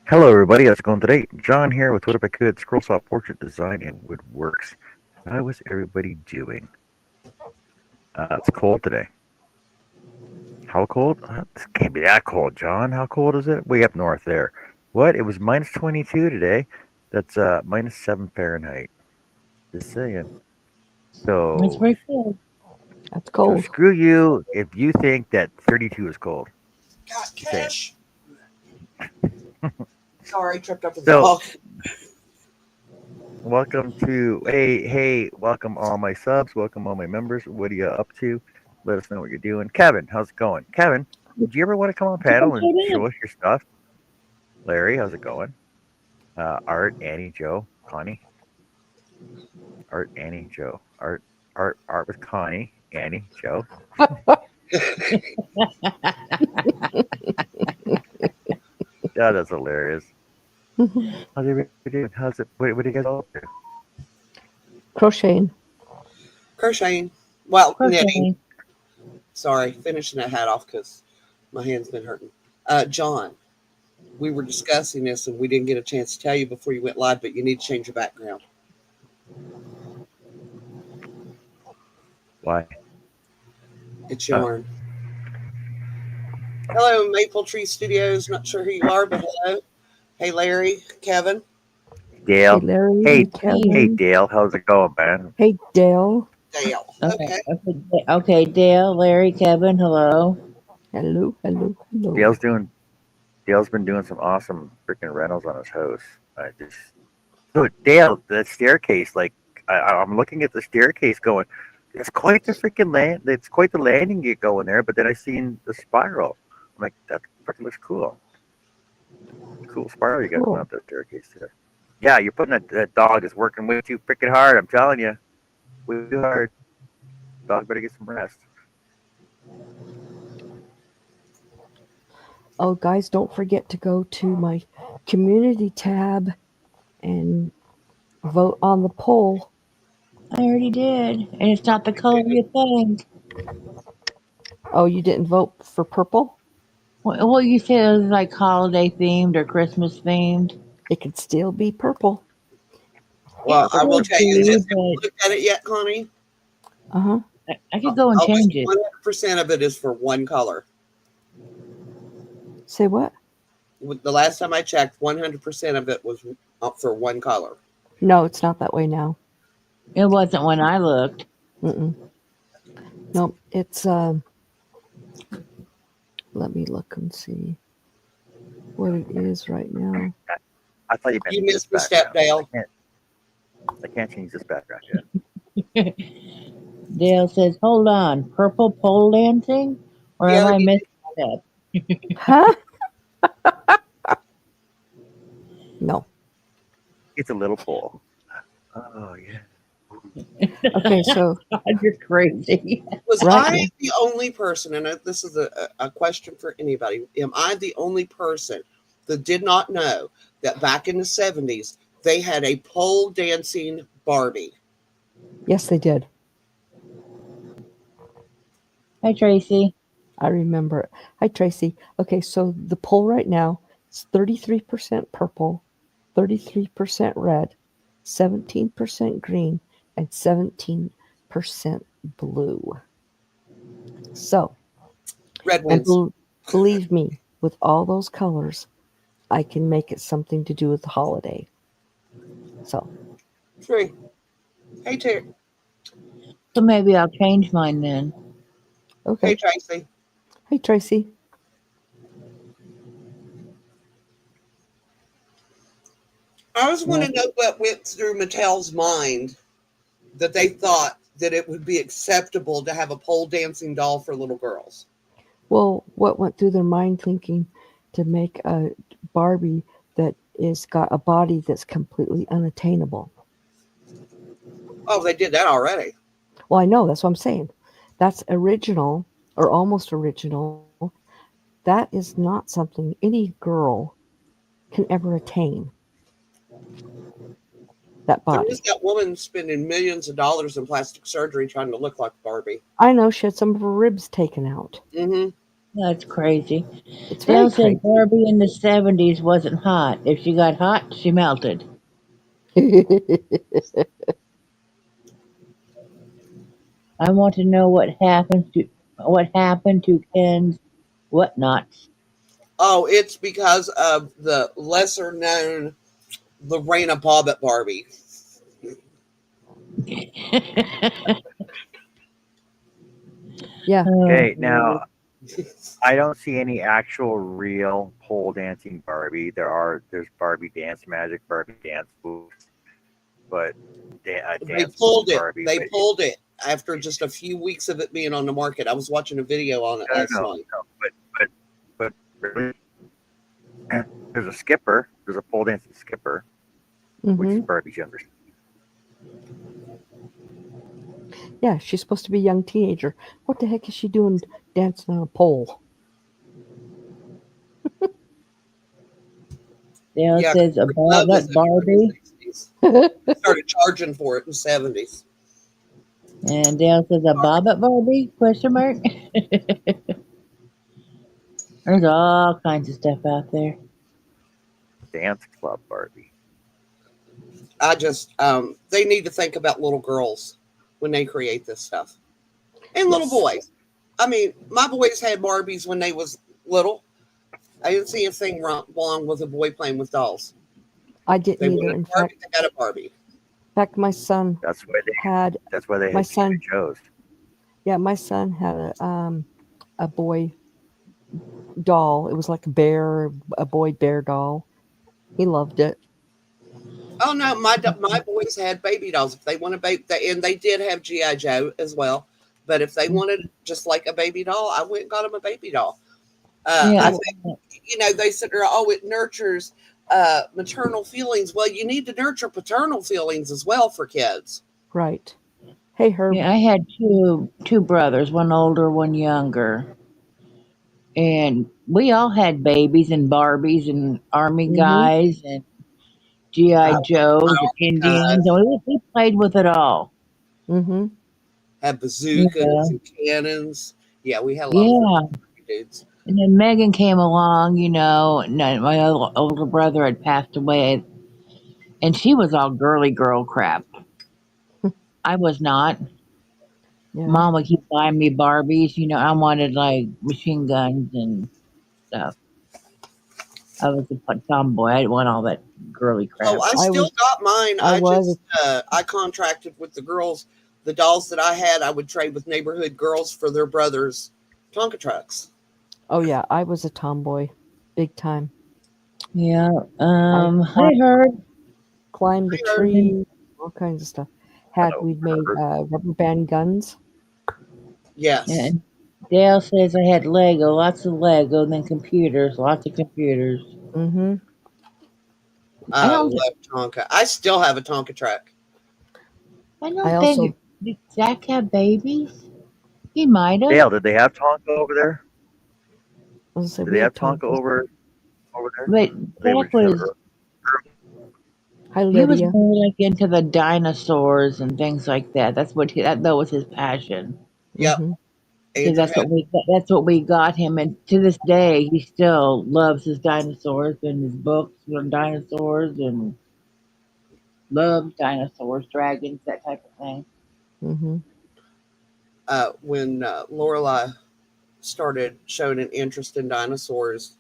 Hello, everybody. How's it going today? John here with What If I Could Scrollsoft Portrait Design and Woodworks. How is everybody doing? It's cold today. How cold? This can't be that cold, John. How cold is it? Way up north there. What? It was minus 22 today. That's minus 7 Fahrenheit. Just saying. It's So, very cool. That's so cold. screw you if you think that 32 is cold. Got Just saying. cash. Sorry, tripped over the So, dog. welcome to welcome all my subs, welcome all my members. What are you up to? Let us know what you're doing. Kevin, how's it going? Kevin, do you ever want to come on panel and show us your stuff? Larry, how's it going? Art, Annie, Joe, Connie. Art, Annie, Joe. Art with Connie, Annie, Joe. Yeah, that's hilarious. How's everybody doing? How's it? What are you guys all up to? Crocheting. Crocheting. Well, knitting. Crocheting. Sorry, finishing that hat off because my hand's been hurting. John, we were discussing this and we didn't get a chance to tell you before you went live, but you need to change your background. Why? It's yarn. Hello, Maple Tree Studios. Not sure who you are, but hello. Hey, Larry, Kevin, Hey, Dale. Larry. Hey, Hey, Kevin. hey, Dale. How's it going, man? Hey, Dale. Dale. Okay. Okay. Okay. Dale, Larry, Kevin, hello. Hello, hello, hello. Dale's doing Dale's been doing some awesome freaking rentals on his house. I just, dude, Dale, the staircase, like, I'm looking at the staircase going, it's quite the freaking land, it's quite the landing gate going there, but then I seen the spiral. I'm like, that freaking looks cool. Cool spiral you got going Cool. up that staircase there. Yeah, you're putting that dog is working way too freaking hard, I'm telling you. Way too hard. Dog better get some rest. Oh, guys, don't forget to go to my community tab and vote on the poll. I already did. And it's not the color you think. Oh, you didn't vote for purple? Well, you said it was like holiday themed or Christmas themed. It could still be purple. Well, It I will could tell you be, this. Have you looked at it yet, Connie? Uh huh. but I could go and Almost change it. 100% of it is for one color. Say what? The last time I checked, 100% of it was for one color. No, it's not that way now. It wasn't when I looked. Mm-mm. No, it's let me look and see what it is right now. I thought you meant You this missed the step, background. Dale. I can't change this background yet. Dale says, hold on, purple pole dancing? Or am Yeah, I missing that? Huh? No. It's a little full. Oh, yeah. Okay, so God, you're crazy. was right I now, the only person, and this is a question for anybody, am I the only person that did not know that back in the 70s, they had a pole dancing Barbie? yes, they did. Hi, Tracy. I remember. Hi, Tracy. Okay, so the poll right now is 33% purple, 33% red, 17% green, and 17% blue. So, Red and wins. believe me, with all those colors, I can make it something to do with the holiday. So, 3. Hey, So maybe I'll change mine then. hey, okay. Tracy. Hey, Tracy. I just want Yeah. to know what went through Mattel's mind that they thought that it would be acceptable to have a pole dancing doll for little girls. Well, what went through their mind thinking to make a Barbie that is got a body that's completely unattainable? Oh, they did that already. Well, I know, that's what I'm saying. That's original or almost original. That is not something any girl can ever attain, that There was body. that woman spending millions of dollars in plastic surgery trying to look like Barbie. I know she had some of her ribs taken out. Mm-hmm. That's crazy. It's very Dale says crazy. Barbie in the 70s wasn't hot. If she got hot, she melted. I want to know what happened to Ken's whatnots. Oh, it's because of the lesser known Lorena Bobbitt Barbie. Yeah. Okay, Oh, now I don't see any actual real pole dancing Barbie. There's Barbie Dance Magic, Barbie Dance Moves, but They Dance Moves pulled it. Barbie. They But pulled it after just a few weeks of it being on the market. I was watching a video on it no, last no, night. no. But really, there's a skipper. There's a pole dancing skipper, which is Hmm. Barbie's younger. Yeah, she's supposed to be a young teenager. What the heck is she doing dancing on a pole? Dale Yeah, says a Love is Barbie, over in Barbie, the 60s. They started charging for it in the 70s. and Dale says a Bobbit Barbie? Question mark. There's all kinds of stuff out there. Dance Club Barbie. I just, they need to think about little girls when they create this stuff. And little Yes. boys. I mean, my boys had Barbies when they was little. I didn't see anything wrong with a boy playing with dolls. I They didn't either. wanted In a Barbie, fact, they got a Barbie. my son That's why they. had That's why they my had son. G.I. Joes. Yeah, my son had a boy doll. It was like a boy bear doll. He loved it. Oh no, my boys had baby dolls. If they wanted baby, and they did have GI Joe as well. But if they wanted just like a baby doll, I went and got them a baby doll. I Yeah, think they said, "Oh, it nurtures maternal feelings." Well, you need to nurture paternal feelings as well for kids. Right. Hey, Herb. yeah. I had two brothers, one older, one younger, and we all had babies and Barbies and army Mm-hmm. guys and GI I Joes and uh, Indians, and we played with it all. Mm-hmm. had Yeah, bazookas and cannons. Yeah, we had a lot of fun yeah. dudes. And then Megan came along, and then my older brother had passed away, and she was all girly girl crap. I was not. Yeah. Mom would keep buying me Barbies. I wanted like machine guns and stuff. I was a tomboy. I didn't want all that girly Oh, crap. I I still was. got mine. I was. I contracted with the girls. The dolls that I had, I would trade with neighborhood girls for their brothers' Tonka trucks. Oh yeah, I was a tomboy, big time. Yeah. I I heard. climbed the I heard. tree, all kinds of stuff. Hello, We'd made Herbert. rubber band guns. Yes, And Dale says I had Lego, lots of Lego, and then computers, lots of computers. Mm-hmm. I I don't. love Tonka. I still have a Tonka truck. I I don't also. think did Zach have babies. He might have. Dale, did they have Tonka over there? I was gonna say Did we they had have Tonka Tonkas. over there? But They would Zach just have was Hi, he was Lydia. more like into the dinosaurs and things like that. That was his passion. Yep, Mm-hmm. Because Andrew had. that's what we got him, and to this day he still loves his dinosaurs and his books on dinosaurs and loves dinosaurs, dragons, that type of thing. Mm-hmm. When Lorelai started showing an interest in dinosaurs,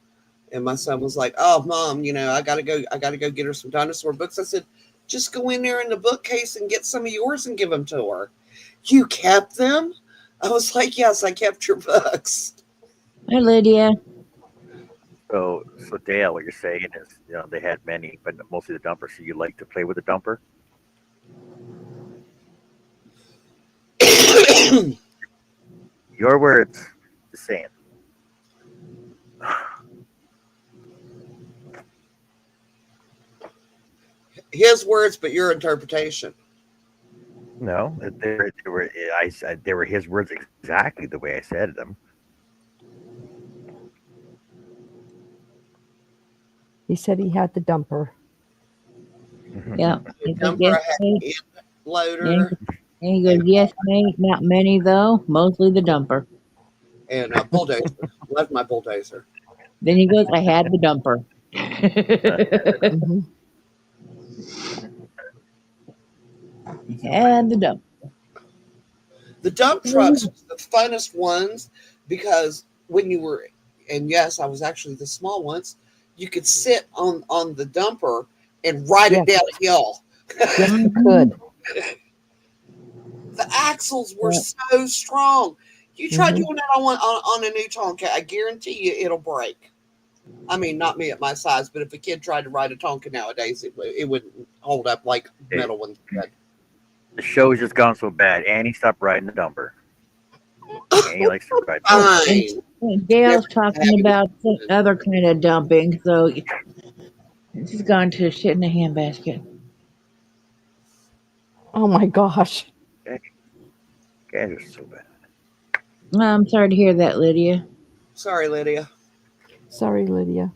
and my son was like, "Oh, mom, I gotta go. I gotta go get her some dinosaur books." I said, "Just go in there in the bookcase and get some of yours and give them to her." You kept them? I was like, "Yes, I kept your books." Hi, Lydia. so Dale, what you're saying is, they had many, but mostly the dumper. So you like to play with the dumper? Your words, the saying. His words, but your interpretation. No, they were his words exactly the way I said them. He said he had the dumper. Yeah. He goes, Dumper, yes, I had mate. end Yeah, loader, and he goes, yes, mate. Not many though. Mostly the dumper. and a bulldozer. Loved my bulldozer. Then he goes, I had the dumper. Mhm. He had the dumper. The dump trucks was the funnest ones because when you were, and yes, I was actually the small ones, you could sit on the dumper and ride it Yes. down a hill. Yes, you could. The axles were so strong. You try Mhm. doing that on a new Tonka, I guarantee you it'll break. I mean, not me at my size, but if a kid tried to ride a Tonka nowadays, it wouldn't hold up like metal ones would. The show's just gone so bad. Annie stopped riding the dumper. Annie likes to ride. Fine. And Gail's Never talking having about it. some other kind of dumping, so she's gone to shit in a handbasket. Oh my gosh. Guys are so bad. I'm sorry to hear that, Lydia. Sorry, Lydia. Sorry, Lydia.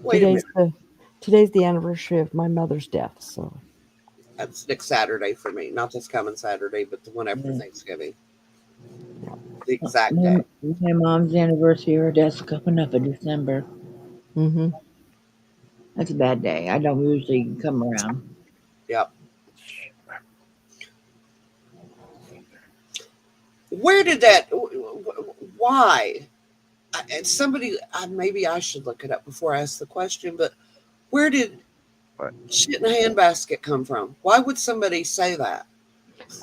Wait a minute. Today's the anniversary of my mother's death, so That's next Saturday for me. Not this coming Saturday, but the one after Yeah. Thanksgiving. The exact My, day. my mom's anniversary, her death's coming up in December. mhm. That's a bad day. I don't usually come around. Yep. Where did that? Why? And somebody, maybe I should look it up before I ask the question. But where did What? shit in a handbasket come from? Why would somebody say that?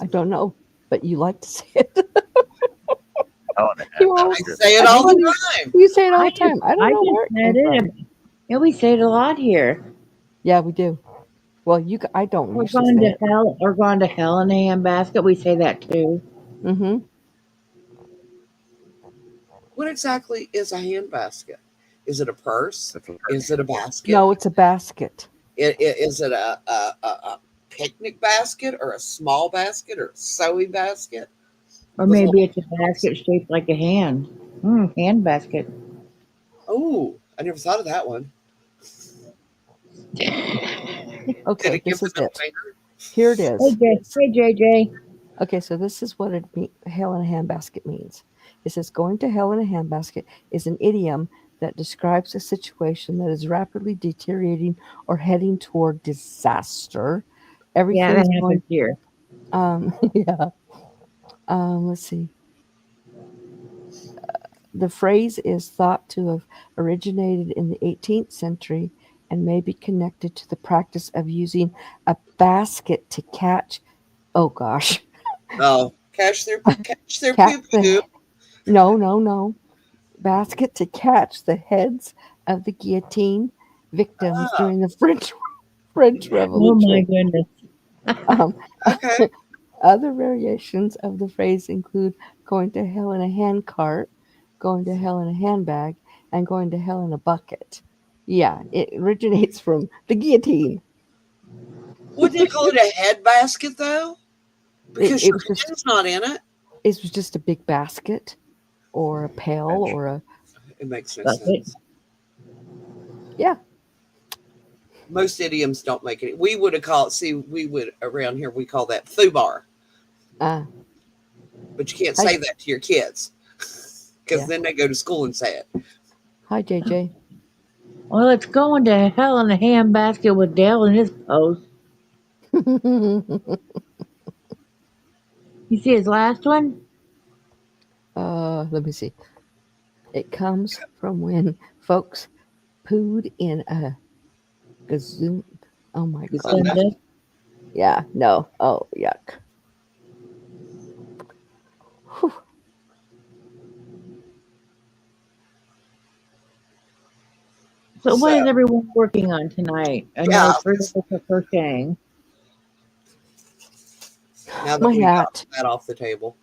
I don't know, but you like to say it. Oh, and You I always say it all the time. you say it all I the time. I don't know where it said came from. it. Yeah, we say it a lot here. Yeah, we do. Well, I don't We're usually going say to it. hell. We're going to hell in a handbasket. We say that too. Mm-hmm. What exactly is a handbasket? Is it a purse? that's a Is it a basket? No, it's a basket. Is it a picnic basket or a small basket or a sewing basket? Or Those maybe little- it's a basket shaped like a hand. Hand basket. Oh, I never thought of that one. Did Okay, it give this the is middle it. finger? Here it is. Hey JJ. Okay, so this is what hell in a handbasket means. It says going to hell in a handbasket is an idiom that describes a situation that is rapidly deteriorating or heading toward disaster. Yeah, Everything that is going. happens here. Yeah. Let's see. The phrase is thought to have originated in the 18th century and may be connected to the practice of using a basket to catch. Oh gosh. Oh, catch their Catch poo poo. the no basket to catch the heads of the guillotine victims Oh, during the French Oh my Revolution. goodness. Um, okay. other variations of the phrase include going to hell in a handcart, going to hell in a handbag, and going to hell in a bucket. Yeah, it originates from the guillotine. Wouldn't they call it a head basket though? Because It your was just hand's not in it. it was just a big basket or a pail or a It makes no Bucket. sense. yeah. Most idioms don't make it. We would have called. See, we would around here. We call that foobar, Uh, but you can't Hi. say that to your kids because Yeah. then they go to school and say it. Hi JJ. Well, it's going to hell in a handbasket with Dale in his post. You see his last one? Let me see. It comes from when folks pooed in a gazoon. Oh my god. Sunday. Sunday. Yeah, no. Oh, yuck. Whew. So what is So, everyone working on tonight? I know yeah. three of us are crocheting. Now that My we got hat. that off the table,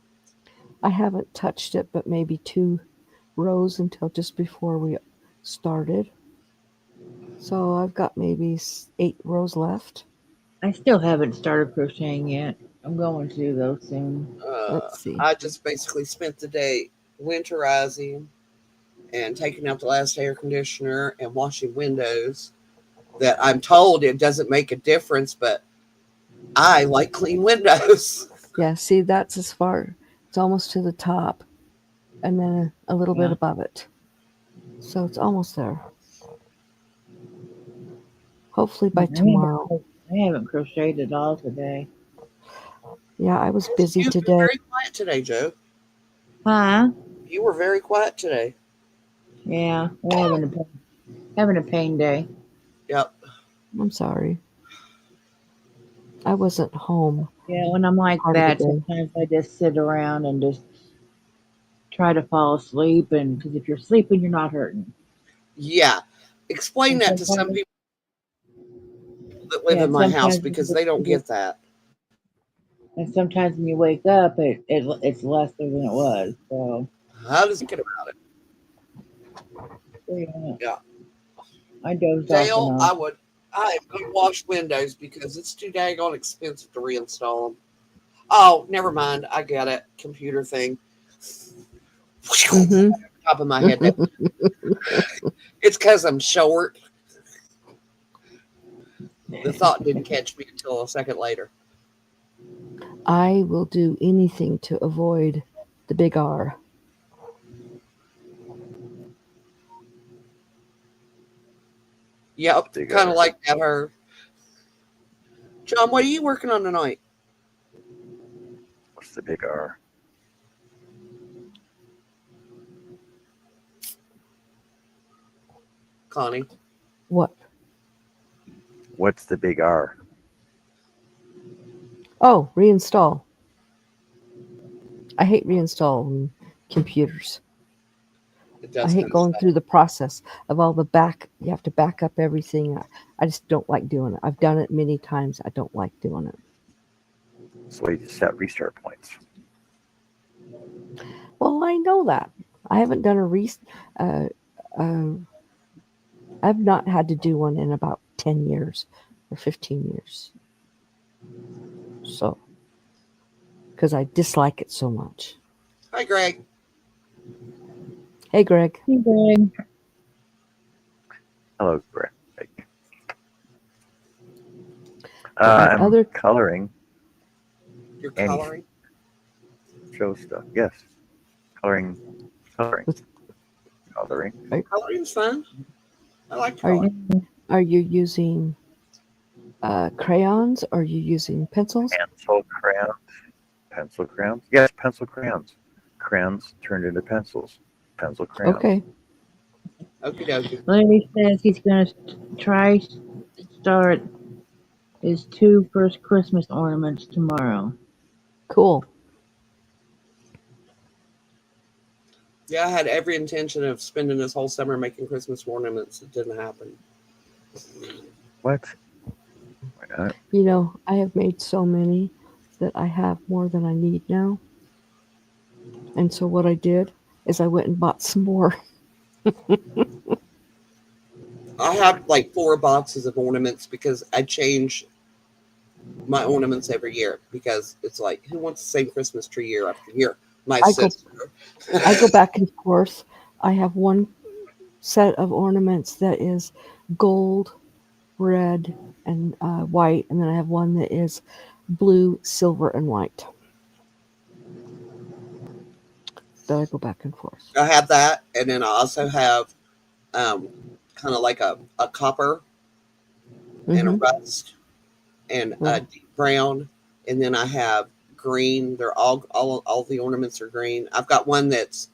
I haven't touched it, but maybe 2 rows until just before we started. So I've got maybe 8 rows left. I still haven't started crocheting yet. I'm going to though soon. Let's see. I just basically spent the day winterizing and taking out the last air conditioner and washing windows. That I'm told it doesn't make a difference, but I like clean windows. Yeah, see, that's as far. It's almost to the top. and then a little bit Yeah. above it. So it's almost there. Hopefully by tomorrow. I haven't crocheted at all today. Yeah, I was busy You've been today. very quiet today, Joe. Huh? You were very quiet today. Yeah, we're having a pain day. Yep. I'm sorry. I wasn't home. Yeah, when I'm like Part of that, the day. sometimes I just sit around and just try to fall asleep. And because if you're sleeping, you're not hurting. Yeah. Explain And that to some sometimes, people that live yeah, in my house sometimes, because they don't get that. and sometimes when you wake up, it's lesser than it was. So How does he get about it? yeah, Yeah. I dozed off Dale, and I off. am going to wash windows because it's too daggone expensive to reinstall them. Oh, never mind. I get it. Computer thing. Mm-hmm. Top of my head. It's because I'm short. The thought didn't catch me until a second later. I will do anything to avoid the big R. Yep, Big kind R. of like that. Her. John, what are you working on tonight? What's the big R? Connie. What? What's the big R? Oh, reinstall. I hate reinstalling computers. It I does hate kind of going suck. through the process of all the back. You have to back up everything. I just don't like doing it. I've done it many times. I don't like doing it. So you just set restart points. Well, I know that. I haven't done I've not had to do one in about 10 years or 15 years. So, because I dislike it so much. Hi, Greg. Hey, Greg. Hey, Greg. Hello, Greg. my I'm other- coloring You're Any- coloring. show stuff. Yes. Coloring. With- Coloring. Coloring's fun. I like Are you- coloring. Are you using crayons or are you using pencils? Pencil crayons. Pencil crayons. Yes, pencil crayons. Crayons turned into pencils. Pencil crayons. Okay. Okie dokie. Larry says he's going to try start his 2 first Christmas ornaments tomorrow. Cool. Yeah, I had every intention of spending this whole summer making Christmas ornaments. It didn't happen. What? Why not? You know, I have made so many that I have more than I need now. And so what I did is I went and bought some more. I have like 4 boxes of ornaments because I change my ornaments every year because it's like, who wants the same Christmas tree year after year? My I go- sister. I go back and forth. I have one set of ornaments that is gold, red, and white, and then I have one that is blue, silver, and white. That I go back and forth. I have that, and then I also have kind of like a copper and a Mhm. rust and a Right. deep brown, and then I have green. They're all the ornaments are green. I've got one that's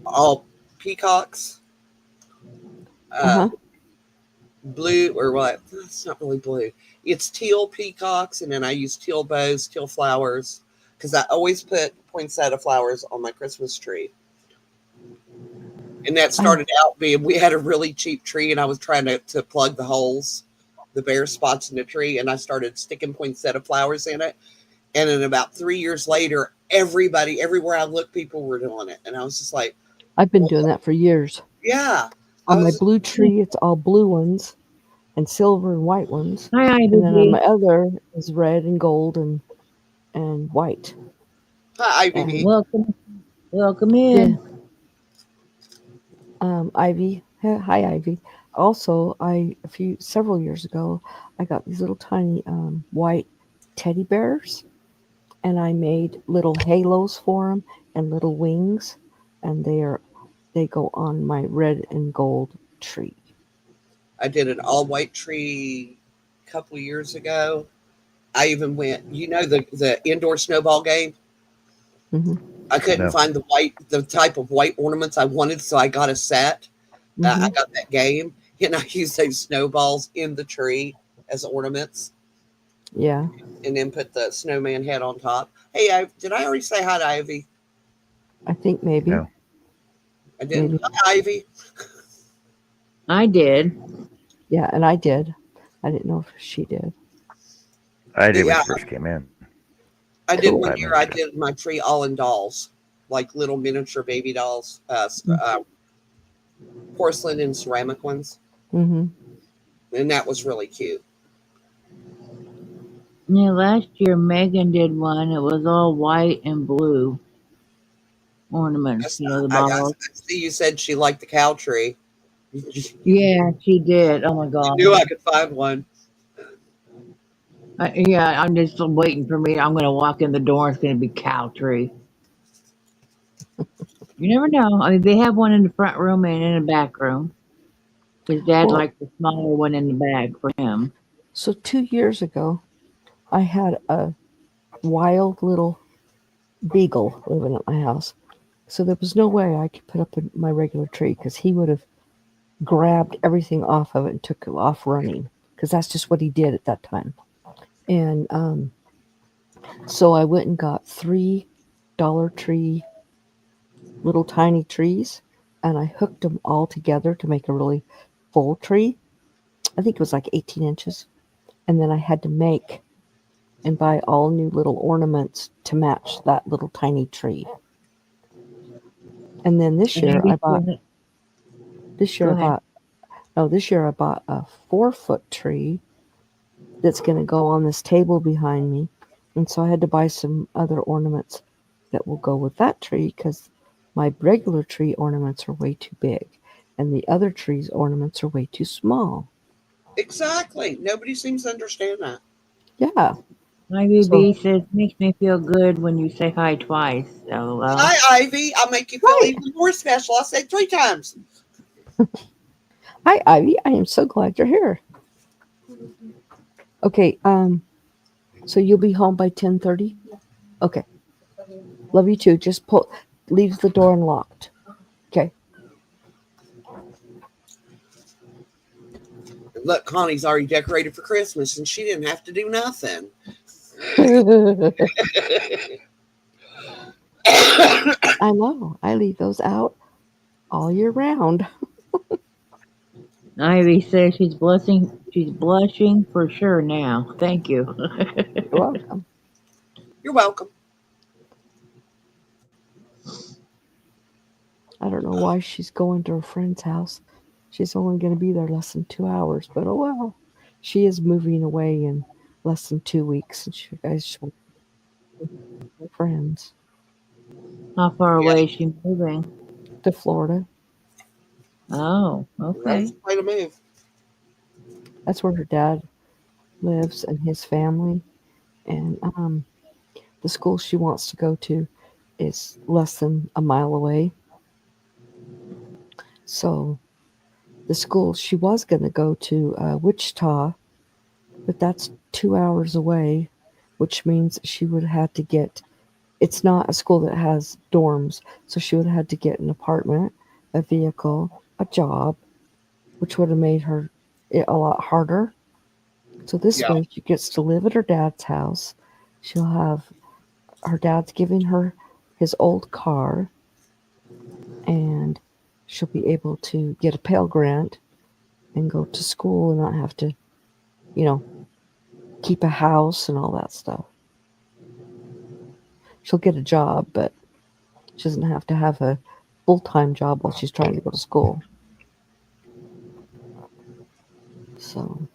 all peacocks, Uh-huh. blue or what? It's not really blue. It's teal peacocks, and then I use teal bows, teal flowers, because I always put poinsettia flowers on my Christmas tree. And that started out being we had a really cheap tree, and I was trying to plug the holes, the bare spots in the tree, and I started sticking poinsettia flowers in it. And then about 3 years later, everybody, everywhere I looked, people were doing it, and I was just like, I've been doing that for years. yeah. On I my was- blue tree, it's all blue ones and silver and white ones. Hi, And then on Ivy. my other is red and gold and white. Hi, IBB. Welcome in. Ivy. Hi, Ivy. Also, several years ago, I got these little tiny white teddy bears, and I made little halos for them and little wings, and they go on my red and gold tree. I did an all white tree a couple of years ago. I even went, the indoor snowball game. Hmm. I couldn't No. find the type of white ornaments I wanted, so I got a set. I Hmm. got that game, and I used those snowballs in the tree as ornaments, Yeah, and then put the snowman head on top. Hey, did I already say hi to Ivy? I think maybe. No. I didn't. Maybe. Hi, Ivy. I did. Yeah, and I did. I didn't know if she did. I did when Yeah, she first came in. I did Cool. 1 5 year. minutes I ago. did my tree all in dolls, like little miniature baby dolls, porcelain and ceramic ones, Hmm. and that was really cute. Yeah, last year Megan did one. It was all white and blue ornaments, Yes, the I balls. see you said she liked the cow tree. You Yeah, she did. Oh my God. knew I could find one. Yeah, I'm just waiting for me. I'm going to walk in the door. It's going to be cow tree. You never know. I mean, they have one in the front room and in the back room. His dad Well, liked the smaller one in the bag for him. so 2 years ago, I had a wild little beagle living at my house. So there was no way I could put up my regular tree because he would have grabbed everything off of it and took it off running because that's just what he did at that time. And so I went and got 3 Dollar Tree little tiny trees, and I hooked them all together to make a really full tree. I think it was like 18 inches. And then I had to make and buy all new little ornaments to match that little tiny tree. And then this year I bought this Go year I ahead. bought no this year I bought a 4 foot tree that's going to go on this table behind me. And so I had to buy some other ornaments that will go with that tree because my regular tree ornaments are way too big and the other tree's ornaments are way too small. Exactly. Nobody seems to understand that. Yeah. Ivy So, B says, makes me feel good when you say hi twice. LOL. Hi, Ivy. I'll make you feel hi. even more special. I said 3 times. Hi, Ivy. I am so glad you're here. Okay. So you'll be home by 10:30? Okay. Love you too. Just leaves the door unlocked. Okay. Look, Connie's already decorated for Christmas, and she didn't have to do nothing. I know. I leave those out all year round. Ivy says she's blushing. She's blushing for sure now. Thank you. You're welcome. You're welcome. I don't know why she's going to her friend's house. She's only going to be there less than 2 hours, but oh well. She is moving away in less than 2 weeks, and she guys will be friends How far Yeah, away is she moving? to Florida. Oh, that's okay. the way to move. That's where her dad lives and his family. And the school she wants to go to is less than a mile away. So the school she was going to go to, Wichita, but that's 2 hours away, which means she would have had to get. It's not a school that has dorms, so she would have had to get an apartment, a vehicle, a job, which would have made it a lot harder. So this Yeah. way, she gets to live at her dad's house. She'll have her dad's giving her his old car, and she'll be able to get a Pell Grant and go to school and not have to, you know, keep a house and all that stuff. She'll get a job, but she doesn't have to have a full-time job while she's trying to go to school. So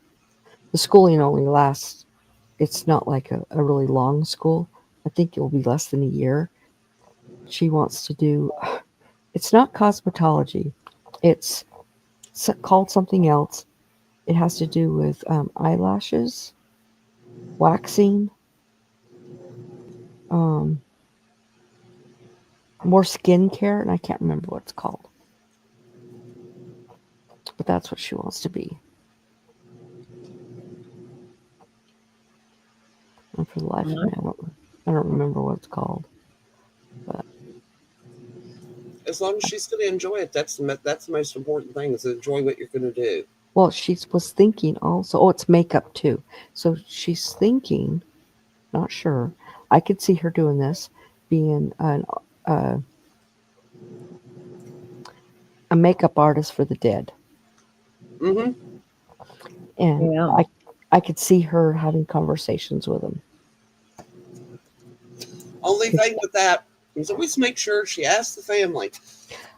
the schooling only lasts, it's not like a really long school. I think it will be less than a year. She wants to do, it's not cosmetology, it's called something else. It has to do with eyelashes, waxing, um, more skincare, and I can't remember what it's called. But that's what she wants to be. And for the life of me, I don't remember what it's called. But As long as she's going to enjoy it, that's the most important thing, is enjoy what you're going to do. well, she was thinking also. Oh, it's makeup too. So she's thinking, not sure. I could see her doing this, being uh, a makeup artist for the dead, Mm-hmm. and Yeah. I could see her having conversations with them. Only thing with that is always make sure she asks the family.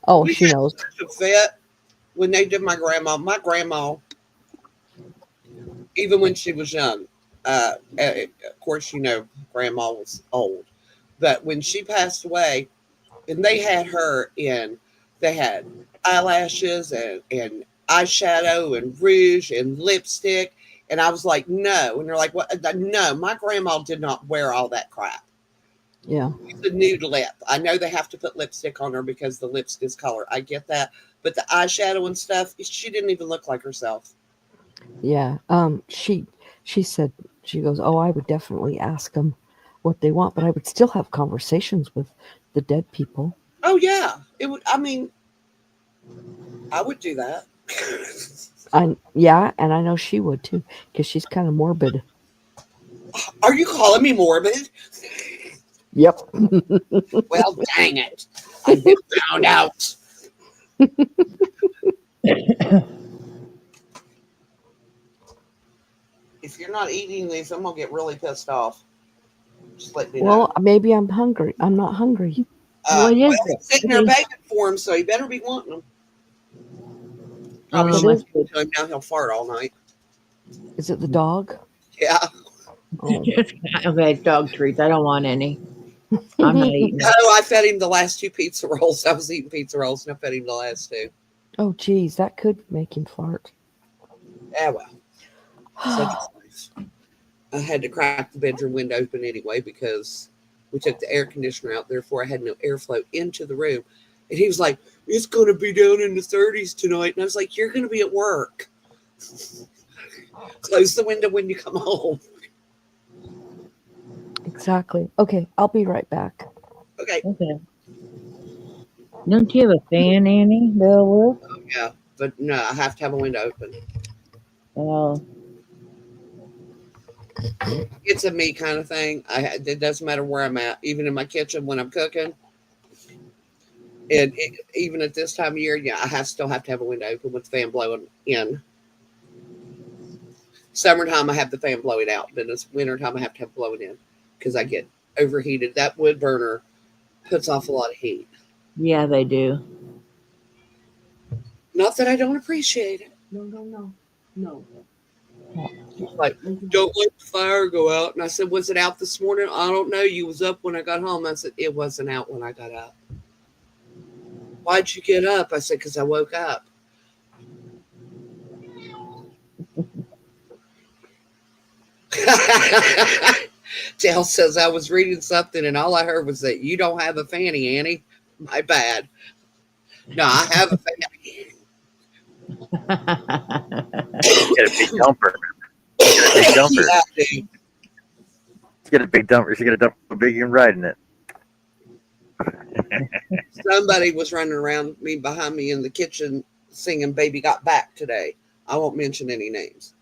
Oh, We she had knows. such a vet when they did my grandma. My grandma, even when she was young, of course, grandma was old, but when she passed away, and they had her in, they had eyelashes and eyeshadow and rouge and lipstick. And I was like, no. And they're like, what? No, my grandma did not wear all that crap. Yeah, The nude lip. I know they have to put lipstick on her because the lips discolor. I get that. But the eyeshadow and stuff, she didn't even look like herself. yeah. She said, she goes, oh, I would definitely ask them what they want, but I would still have conversations with the dead people. Oh yeah. It would, I mean, I would do that. Yeah, and I know she would too, because she's kind of morbid. Are you calling me morbid? Yep. Well, dang it. I've been found out. If you're not eating these, I'm gonna get really pissed off. Just let me know. Well, maybe I'm hungry. I'm not hungry. What is Well, it? he's sitting there begging for him, so he better be wanting them. Probably Oh, should must give it to him now. He'll fart all night. Is it the dog? Yeah. Oh. Okay, dog treats. I don't want any. I'm not eating No, it. I fed him the last two pizza rolls. I was eating pizza rolls, and I fed him the last two. Oh, geez, that could make him fart. Yeah, well, such is life. I had to crack the bedroom window open anyway because we took the air conditioner out. Therefore, I had no airflow into the room. And he was like, "It's going to be down in the 30s tonight." And I was like, "You're going to be at work. Close the window when you come home." Exactly. Okay, I'll be right back. Okay. Okay. Don't you have a fan, Annie? Beowulf? Yeah. But no, I have to have a window open. Oh, It's a me kind of thing. It doesn't matter where I'm at, even in my kitchen when I'm cooking. And even at this time of year, yeah, still have to have a window open with the fan blowing in. Summertime, I have the fan blowing out, but it's wintertime, I have to have it blowing in because I get overheated. That wood burner puts off a lot of heat. yeah, they do. Not that I don't appreciate it. No. Like, don't let the fire go out. And I said, was it out this morning? I don't know. You was up when I got home. I said, it wasn't out when I got up. Why'd you get up? I said, because I woke up. Dale says, I was reading something and all I heard was that you don't have a fanny, Annie. My bad. No, I have a fanny. Get a big dumper. Get a big dumper. Yeah, dude. Get a big dumper. She's gonna dump a big and ride in it. Somebody was running around me behind me in the kitchen singing Baby Got Back today. I won't mention any names.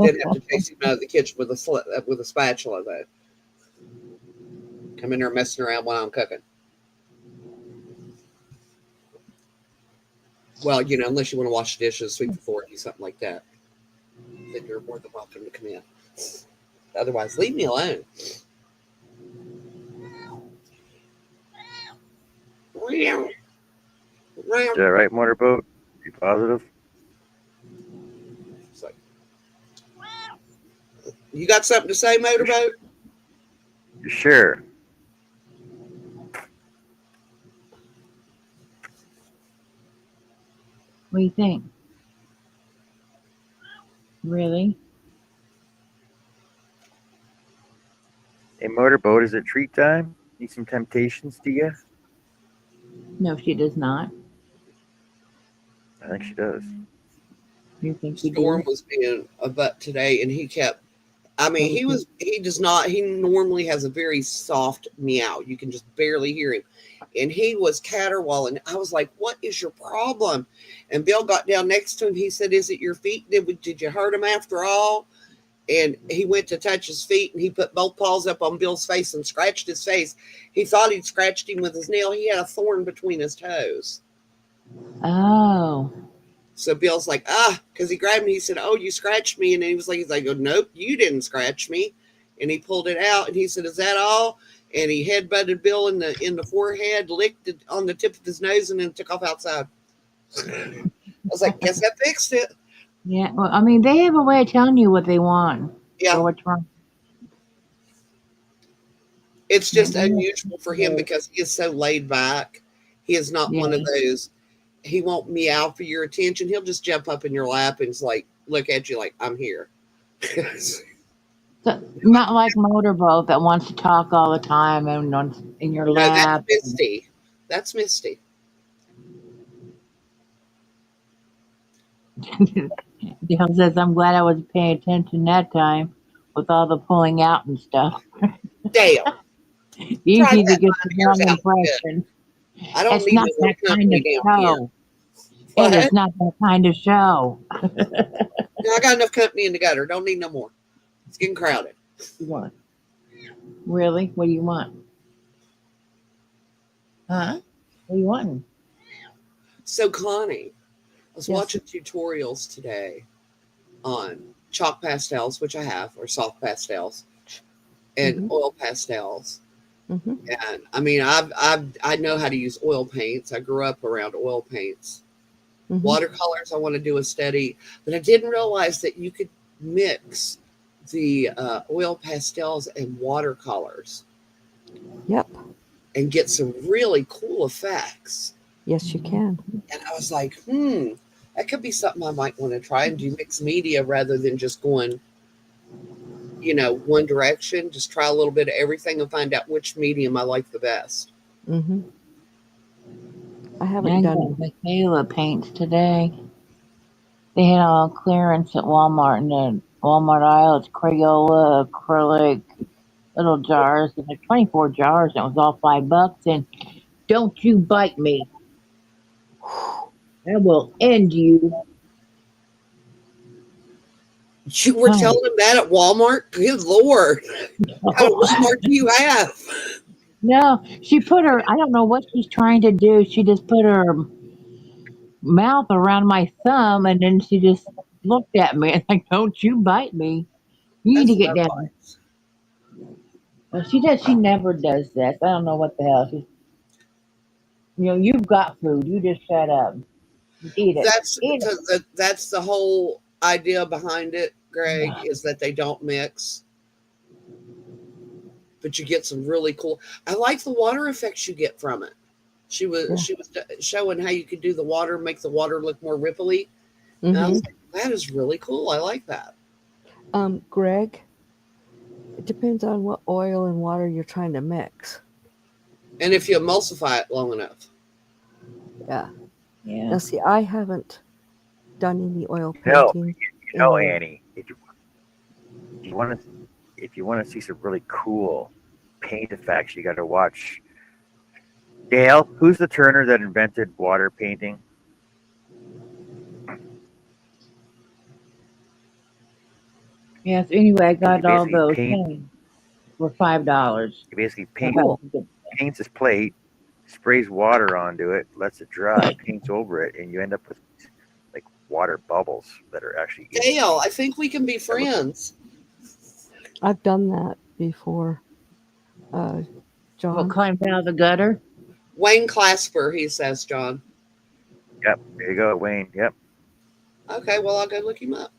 Didn't have to chase him out of the kitchen with a spatula, though. Come in there messing around while I'm cooking. Well, unless you want to wash the dishes, sweep the floor, do something like that, then you're more than welcome to come in. Otherwise, leave me alone. Is that right, motorboat? You positive? So, you got something to say, motorboat? You sure? What do you think? Really? Hey, motorboat, is it treat time? Need some temptations, do you? No, she does not. I think she does. You think she Storm do? was being a butt today, and he kept. I mean, Oh, he does not. He normally has a very soft meow. You can just barely hear him, and he was caterwauling. I was like, "What is your problem?" And Bill got down next to him. He said, "Is it your feet? Did you hurt him after all?" And he went to touch his feet, and he put both paws up on Bill's face and scratched his face. He thought he'd scratched him with his nail. He had a thorn between his toes. Oh. So Bill's like, because he grabbed me. He said, "Oh, you scratched me." And then he's like, "Oh, nope, you didn't scratch me." And he pulled it out, and he said, "Is that all?" And he headbutted Bill in the forehead, licked it on the tip of his nose, and then took off outside. I was like, "Guess that fixed it." Yeah. Well, I mean, they have a way of telling you what they want Yeah, or what's wrong. it's Yeah, just unusual for him because he is so laid back. He is not one of those. He won't meow for your attention. He'll just jump up in your lap and like look at you like, "I'm here." So, not like Motorboat that wants to talk all the time and wants in your No, that's lap. Misty. That's Misty. Dale says, I'm glad I was paying attention that time with all the pulling out and stuff. Dale, try Easy to that get line the of yours wrong out good. impression. I don't It's need not no more that kind of company down here. show. It What? is not that kind of show. No, I got enough company in the gutter. Don't need no more. It's getting crowded. What? Really? What do you want? Huh? What do you want? So, Connie, I was Yes. watching tutorials today on chalk pastels, which I have, or soft pastels, and oil pastels. Mm-hmm. And I mean, I know how to use oil paints. I grew up around oil paints. Mm-hmm. Watercolors, I want to do a study, but I didn't realize that you could mix the oil pastels and watercolors Yep. and get some really cool effects. Yes, you can. And I was like, that could be something I might want to try and do mixed media rather than just going, one direction. Just try a little bit of everything and find out which medium I like the best. Mm-hmm. I I haven't got done. Michaela paints today. They had all clearance at Walmart in the Walmart aisle. It's Crayola, acrylic, little jars. And there's 24 jars. And it was all $5. And don't you bite me. I will end you. You were telling them that at Walmart? Good Lord. What kind of Walmart do you have? No, she put her, I don't know what she's trying to do. She just put her mouth around my thumb and then she just looked at me and like, don't you bite me. You need to That's get not down. nice. Well, she never does this. I don't know what the hell. You've got food. You just shut up. Eat it. Eat it. That's the whole idea behind it, Greg, is that they don't mix. But you get some really cool. I like the water effects you get from it. She was showing how you could do the water, make the water look more ripply. And I was like, that is really cool. I like that. Greg, it depends on what oil and water you're trying to mix. And if you emulsify it long enough. Yeah. Yeah. Now, see, I haven't done any oil No, painting. Annie, if you want to see some really cool paint effects, you got to watch. Dale, who's the Turner that invented water painting? Yeah, so anyway, I got all basically those paint- things for $5. He basically Cool. paints his plate, sprays water onto it, lets it dry, paints over it, and you end up with like water bubbles that are actually. Dale, I think we can be friends. I've done that before. John. What climbed out of the gutter? Wayne Clasper, he says, John. Yep, there you go, Wayne. Yep. Okay, well, I'll go look him up.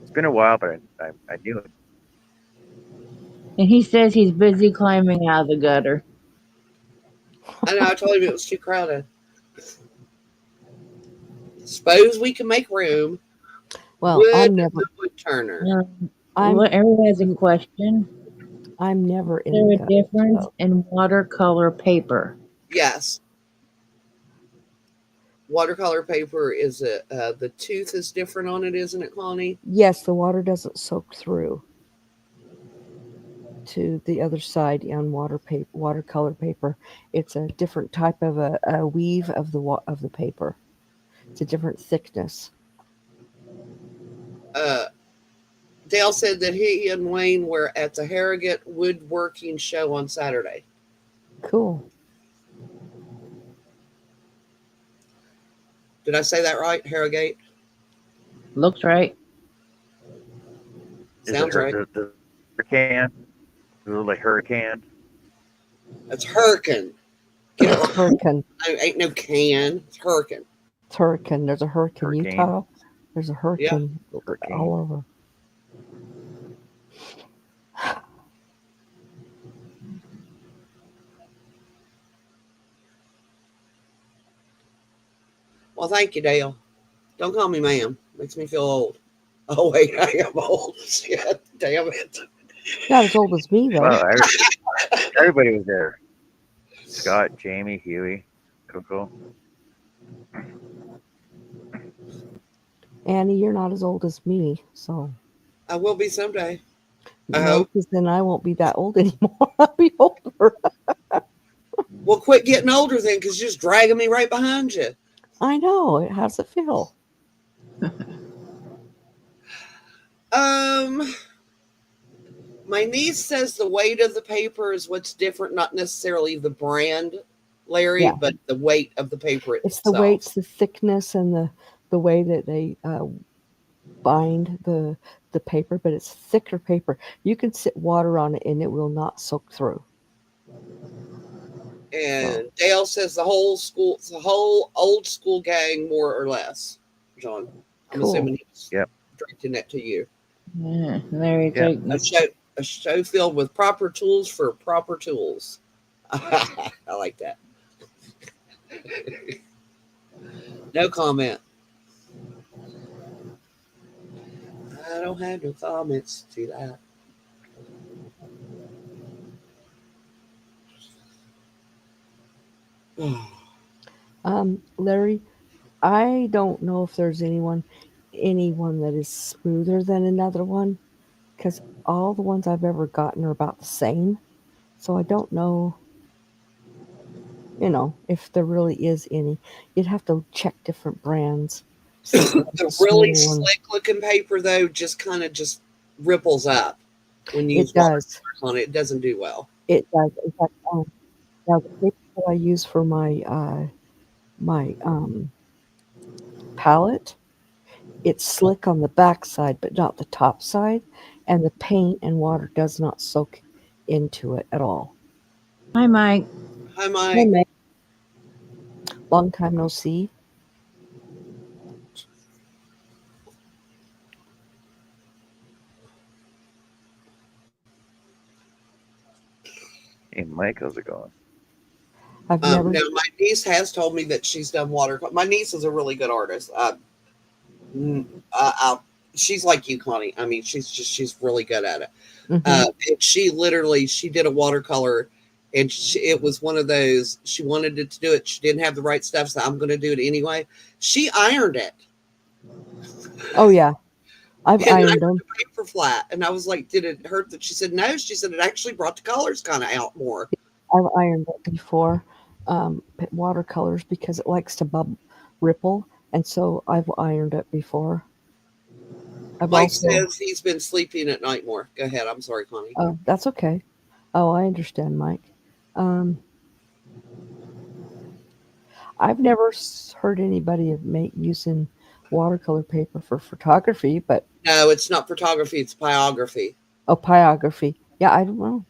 It's been a while, but I knew it. And he says he's busy climbing out of the gutter. I know, I told him it was too crowded. Suppose we can make room. Well, Wood, I'm never. Wood Turner. Everyone has a question. I'm never in Is the there a gut. difference So, in watercolor paper? Yes. Watercolor paper is the tooth is different on it, isn't it, Connie? yes, the water doesn't soak through to the other side on watercolor paper. It's a different type of a weave of the paper. It's a different thickness. Uh, Dale said that he and Wayne were at the Harrogate Woodworking Show on Saturday. Cool. Did I say that right? Harrogate? Looks right. Is it Sounds right. the hurricane? Is it like hurricane? It's Hurricane. Get it right. Hurricane. Ain't no can. It's Hurricane. It's hurricane. There's a hurricane Hurricane. Utah. There's a hurricane Hurricane. all over. Well, thank you, Dale. Don't call me ma'am. Makes me feel old. Oh, wait, I am old. Shit, damn it. Not as old as me though. Well, everybody was there. Scott, Jamie, Huey, Coco. Annie, you're not as old as me, so I will be someday. I no, hope. because then I won't be that old anymore. I'll be older. Well, quit getting older then, because you're just dragging me right behind you. I know. How does it feel? My niece says the weight of the paper is what's different, not necessarily the brand, Larry, Yeah. but the weight of the paper itself. It's the weights, the thickness, and the way that they bind the paper, but it's thicker paper. You can sit water on it and it will not soak through. And Dale says the whole old school gang, more or less. John, I'm Cool. assuming he's Yep. directing that to you. Yeah, Larry's Yeah. like, A show filled with proper tools for proper tools. I like that. No comment. I don't have no comments to that. Larry, I don't know if there's anyone that is smoother than another one, because all the ones I've ever gotten are about the same. So I don't know, if there really is any. You'd have to check different brands. See if there's The a really smoother one. slick looking paper, though, just kind of just ripples up when you It use does. watercolors on it. It doesn't do well. It does. In fact, now the paper that I use for my palette, it's slick on the back side, but not the top side, and the paint and water does not soak into it at all. hi, Mike. Hi, Hey, Mike. Meg. Long time no see. Hey, Mike, how's it going? I've never. Now, my niece has told me that she's done watercolor. My niece is a really good artist. She's like you, Connie. I mean, she's really good at it. Mhm. And she did a watercolor, and it was one of those. She wanted it to do it. She didn't have the right stuff, so I'm going to do it anyway. She ironed it. Oh yeah, I've And I ironed put them. the paper flat, and I was like, "Did it hurt?" That she said no. She said it actually brought the colors kind of out more. I've ironed it before, watercolors, because it likes to ripple, and so I've ironed it before. I've Mike also. says he's been sleeping at night more. Go ahead. I'm sorry, Connie. Oh, that's okay. Oh, I understand, Mike. I've never heard anybody using watercolor paper for photography, but No, it's not photography. It's biography. pyrography. Yeah, I don't know.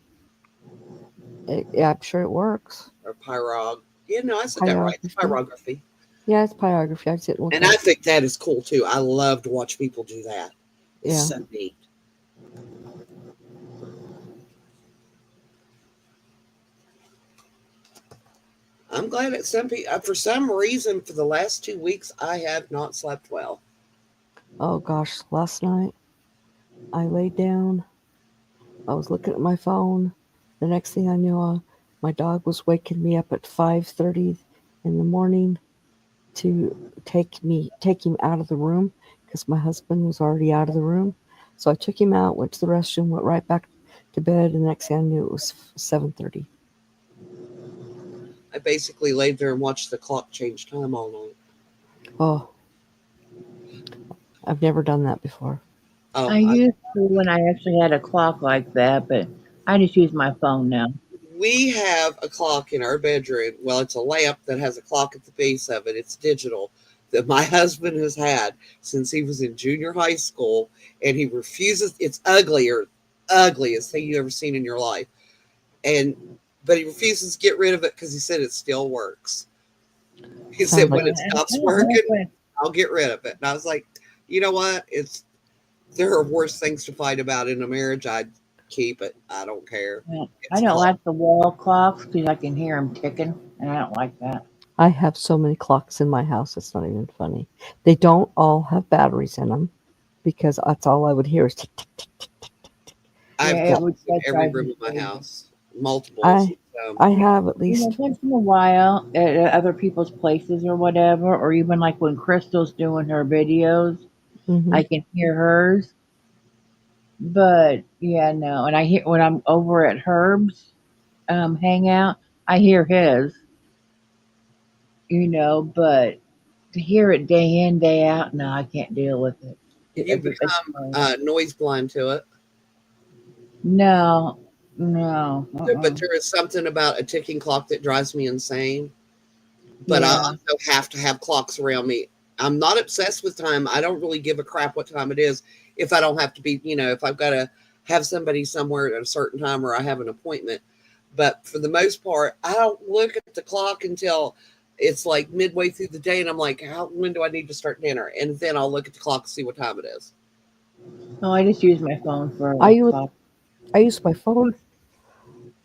Yeah, I'm sure it works. Or pyrog. Yeah, no, I said that right. It's pyrography. Yeah, it's pyrography. I just look And I think that is cool too. I love to watch people do that. It's Yeah. so neat. I'm glad that some people, for some reason, for the last 2 weeks, I have not slept well. Oh gosh, last night I laid down I was looking at my phone. The next thing I knew, my dog was waking me up at 5:30 in the morning to take him out of the room because my husband was already out of the room. So I took him out, went to the restroom, went right back to bed, and the next thing I knew, it was 7:30. I basically laid there and watched the clock change time all night. Oh, I've never done that before. Oh, I used to when I actually had a clock like that, but I just use my phone now. we have a clock in our bedroom. Well, it's a lamp that has a clock at the base of it. It's digital, that my husband has had since he was in junior high school, and he refuses. It's ugliest thing you've ever seen in your life, but he refuses to get rid of it because he said it still works. He said Sounds when like it stops working, I'll get rid of it. And I was like, you know what? There are worse things to fight about in a marriage. I'd keep it. I don't care. I don't like the wall clocks because I can hear them ticking, and I don't like that. I have so many clocks in my house, it's not even funny. They don't all have batteries in them because that's all I would hear is tick, tick, tick, tick, tick, tick. I have Yeah, it clocks would in every drive room me of my crazy. house, multiples. I have at least. Once in a while at other people's places or whatever, or even like when Crystal's doing her videos, Mhm. I can hear hers. But yeah, no. And I hear when I'm over at Herb's hangout, I hear his, but to hear it day in, day out, no, I can't deal with it. You become noise blind to it. No, no. But there is something about a ticking clock that drives me insane. But I Yeah. also have to have clocks around me. I'm not obsessed with time. I don't really give a crap what time it is if I don't have to be, if I've got to have somebody somewhere at a certain time or I have an appointment. But for the most part, I don't look at the clock until it's like midway through the day and I'm like, when do I need to start dinner? And then I'll look at the clock and see what time it is. No, I just use my phone for I use clock. I use my phone,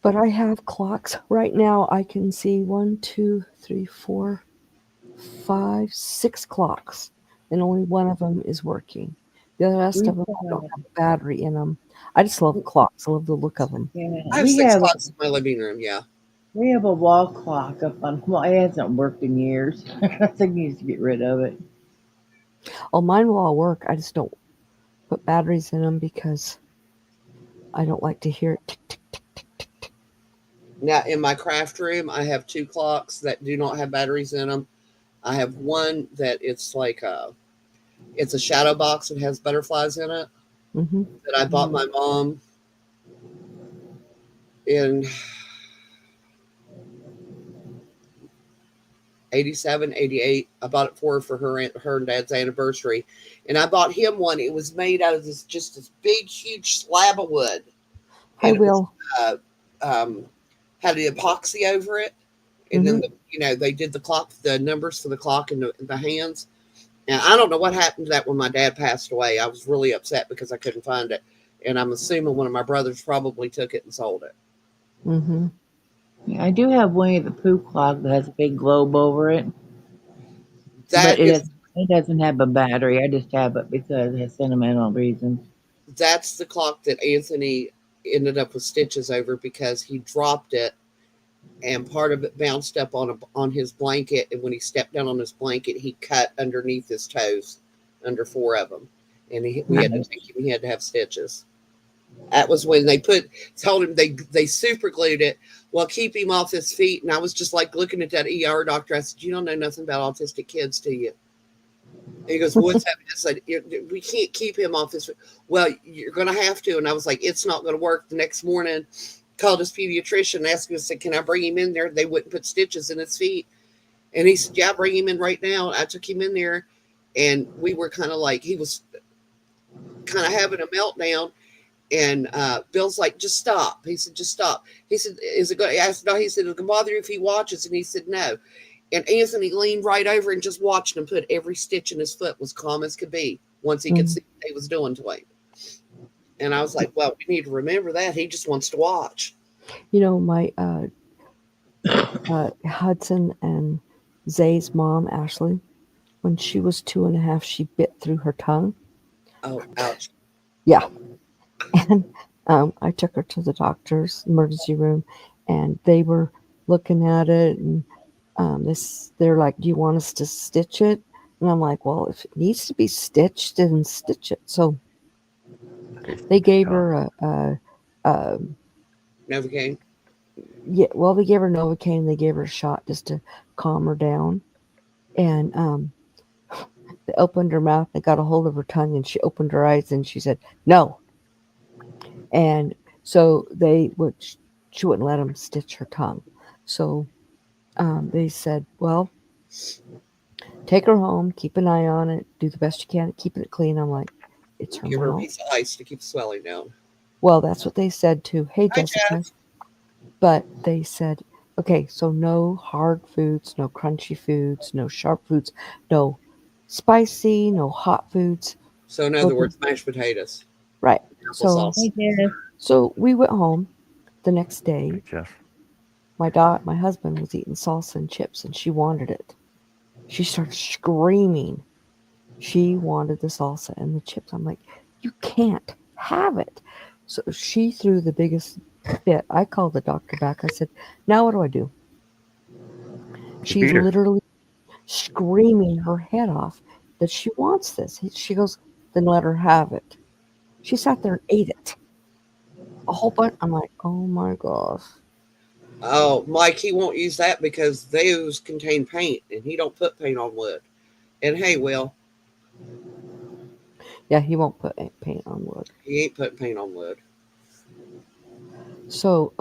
but I have clocks right now. I can see 1, 2, 3, 4, 5, 6 clocks, and only one of them is working. The rest of them don't have a battery in them. I just love clocks. I love the look of them. Yeah, I have 6 clocks in my living room. Yeah. we have a wall clock up on. Well, it hasn't worked in years. I think he needs to get rid of it. Oh, mine will all work. I just don't put batteries in them because I don't like to hear it tick, tick, tick, tick, tick, tick. Now, in my craft room, I have 2 clocks that do not have batteries in them. I have one that it's a shadow box that has butterflies in it Mm-hmm. that I bought my mom in 87, 88. I bought it for her and dad's anniversary. And I bought him one. It was made out of this big, huge slab of wood. I And will. It was, had an epoxy over it. And then, they did the numbers for the clock and the hands. And I don't know what happened to that when my dad passed away. I was really upset because I couldn't find it. And I'm assuming one of my brothers probably took it and sold it. Mm-hmm. Yeah, I do have Winnie the Pooh clock that has a big globe over it, That but is, it doesn't have a battery. I just have it because it has sentimental reasons. that's the clock that Anthony ended up with stitches over because he dropped it and part of it bounced up on his blanket. And when he stepped down on his blanket, he cut underneath his toes, under 4 of them. And he had to have stitches. That was when they told him they super glued it. Well, keep him off his feet. And I was just like looking at that ER doctor. I said, you don't know nothing about autistic kids, do you? And he goes, well, what's happening? I said, we can't keep him off his feet. Well, you're going to have to. And I was like, it's not going to work. The next morning, called his pediatrician and asked him, said, can I bring him in there? They wouldn't put stitches in his feet. And he said, yeah, bring him in right now. I took him in there and we were kind of like, he was kind of having a meltdown. And Bill's like, just stop. He said, just stop. He said, is it going to, I said, no, he said, it'll bother you if he watches. And he said, no. And Anthony leaned right over and just watched him put every stitch in his foot, was calm as could be once he could see what he was doing to him. And I was like, well, we need to remember that. He just wants to watch. My Hudson and Zay's mom, Ashley, when she was 2.5, she bit through her tongue. Oh, ouch. Yeah. And I took her to the doctor's emergency room, and they were looking at it, and they're like, "Do you want us to stitch it?" And I'm like, "Well, if it needs to be stitched, then stitch it." So they gave her a Novocaine. yeah. Well, they gave her Novocaine. They gave her a shot just to calm her down, and they opened her mouth. They got a hold of her tongue, and she opened her eyes, and she said, "No." And so she wouldn't let them stitch her tongue. So they said, well, take her home, keep an eye on it, do the best you can at keeping it clean. I'm like, it's her Give her a mouth. piece of ice to keep the swelling down. Well, that's what they said too. Hey, Hi, Jessica. Jeff. But they said, okay, so no hard foods, no crunchy foods, no sharp foods, no spicy, no hot foods. So in other words, mashed potatoes, Right. So, applesauce. Hey, Jeff. so we went home the next day. Hey, Jeff. My husband was eating salsa and chips, and she wanted it. She started screaming. She wanted the salsa and the chips. I'm like, you can't have it. So she threw the biggest fit. I called the doctor back. I said, now what do I do? She's beat her. literally screaming her head off that she wants this. She goes, then let her have it. She sat there and ate it. A whole bunch. I'm like, oh my gosh. Oh, Mike, he won't use that because those contain paint, and he don't put paint on wood. And hey, Will, Yeah, he won't put paint on wood. he ain't putting paint on wood. So,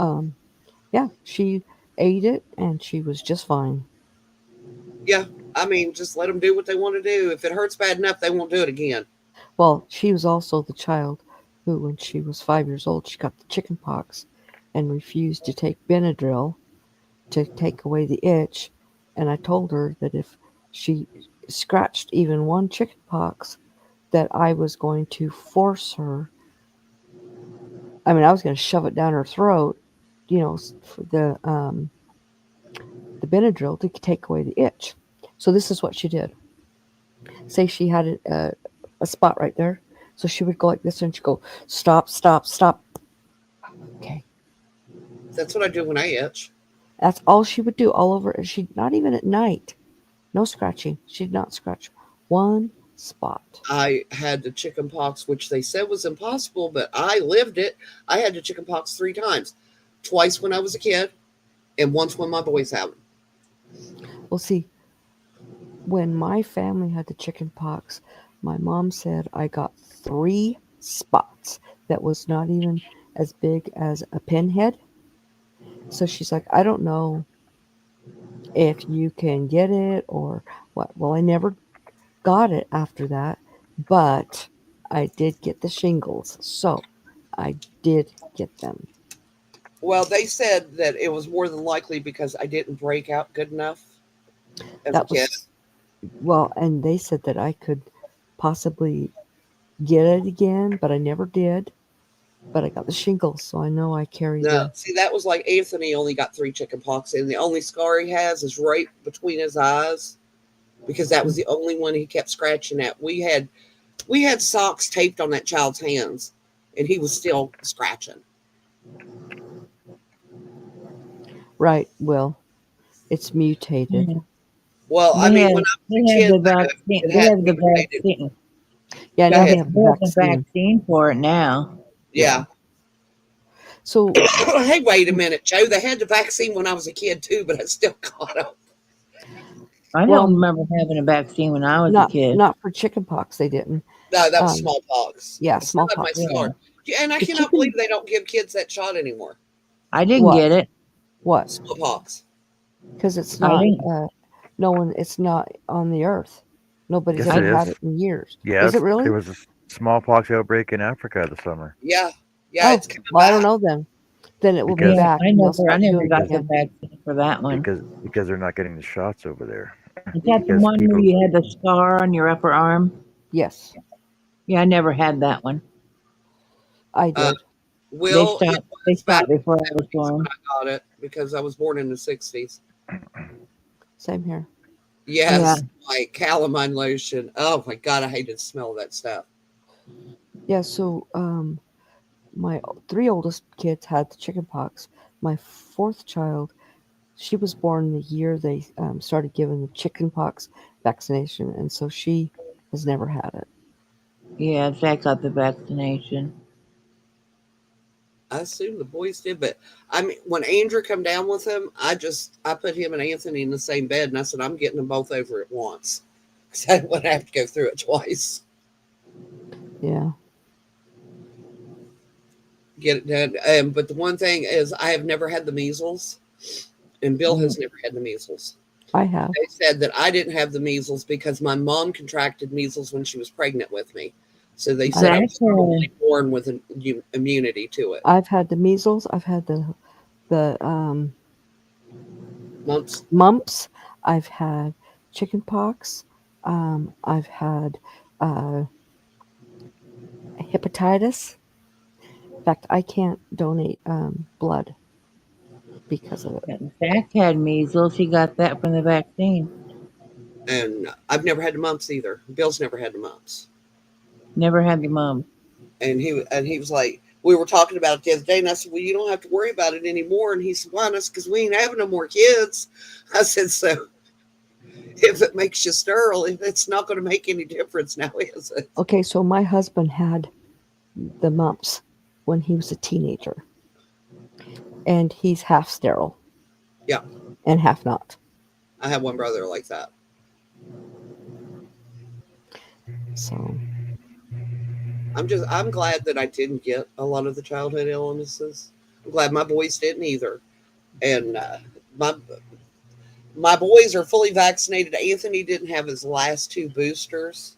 yeah, she ate it and she was just fine. Yeah, I mean, just let them do what they want to do. If it hurts bad enough, they won't do it again. Well, she was also the child who, when she was 5 years old, she got the chicken pox and refused to take Benadryl to take away the itch. And I told her that if she scratched even one chicken pox, that I was going to force her. I mean, I was going to shove it down her throat, for the Benadryl to take away the itch. So this is what she did. Say she had a spot right there. So she would go like this and she'd go, stop, stop, stop. Okay. That's what I do when I itch. That's all she would do all over. And she'd not even at night. No scratching. She'd not scratch one spot. I had the chicken pox, which they said was impossible, but I lived it. I had the chicken pox 3 times. Twice when I was a kid, and once when my boys had them. Well, see, when my family had the chicken pox, my mom said I got 3 spots that was not even as big as a pinhead. So she's like, I don't know if you can get it or what. Well, I never got it after that, but I did get the shingles. So I did get them. Well, they said that it was more than likely because I didn't break out good enough as a kid. Well, and they said that I could possibly get it again, but I never did. But I got the shingles, so I know I carry No, see, that was like Anthony only got 3 chicken pox, and the only scar he has is right between his eyes because that was the only one he kept scratching at. We had socks taped on that child's hands, and he was still scratching. Right, Will. It's mutated. Yeah. Well, I mean, when I was a They kid, have the vaccine. it They had have the mutated. vaccine. Yeah, Go now ahead. they have They the have the vaccine. vaccine for it now. Yeah. So, Hey, wait a minute, Joe. They had the vaccine when I was a kid too, but I still got them. I Well, don't remember having a vaccine when I was a not kid. not for chickenpox, they didn't. No, that was smallpox. Yeah, I still have my smallpox. scar. Yeah, and I The cannot chicken- believe they don't give kids that shot anymore. I didn't What? get it. What? Smallpox. Because it's I not. didn't. No one. It's not on the earth. Nobody's Yes, ever it had is. it in years. Yes, Is it really? there was a smallpox outbreak in Africa this summer. Yeah. Yeah, Oh, it's coming well, I don't back. know then. Then it will be Because- Yeah, back. I and they'll never start doing it got the again. vaccine for that one. because they're not getting the shots over there. Is that the because one where people- you had the scar on your upper arm? Yes, Yeah, I never had that one. I did. Will, They it's stopped back before I was when born. I got it because I was born in the 60s. Same here. Yes, like calamine lotion. Oh my God, I hated the smell of that stuff. Yeah. So my three oldest kids had the chicken pox. My fourth child, she was born the year they started giving the chicken pox vaccination, and so she has never had it. Yeah, Zach got the vaccination. I assume the boys did, but I mean, when Andrew come down with him, I put him and Anthony in the same bed, and I said I'm getting them both over at once because I wouldn't have to go through it twice. Yeah. Get it done. But the one thing is, I have never had the measles, and Bill has never had the measles. I have. They said that I didn't have the measles because my mom contracted measles when she was pregnant with me. So they said I was probably born with an immunity to it. I've had the measles. I've had the mumps. I've had chicken pox. I've had hepatitis. In fact, I can't donate blood because of it. Zach had measles. He got that from the vaccine. And I've never had the mumps either. Bill's never had the mumps. Never had the mumps. And he was like, we were talking about it the other day, and I said, well, you don't have to worry about it anymore. And he said, why? And I said, because we ain't having no more kids. I said, so if it makes you sterile, it's not going to make any difference now, is it? Okay, so my husband had the mumps when he was a teenager, and he's half sterile. Yeah. And half not. I have one brother like that. So I'm glad that I didn't get a lot of the childhood illnesses. I'm glad my boys didn't either. And my boys are fully vaccinated. Anthony didn't have his last 2 boosters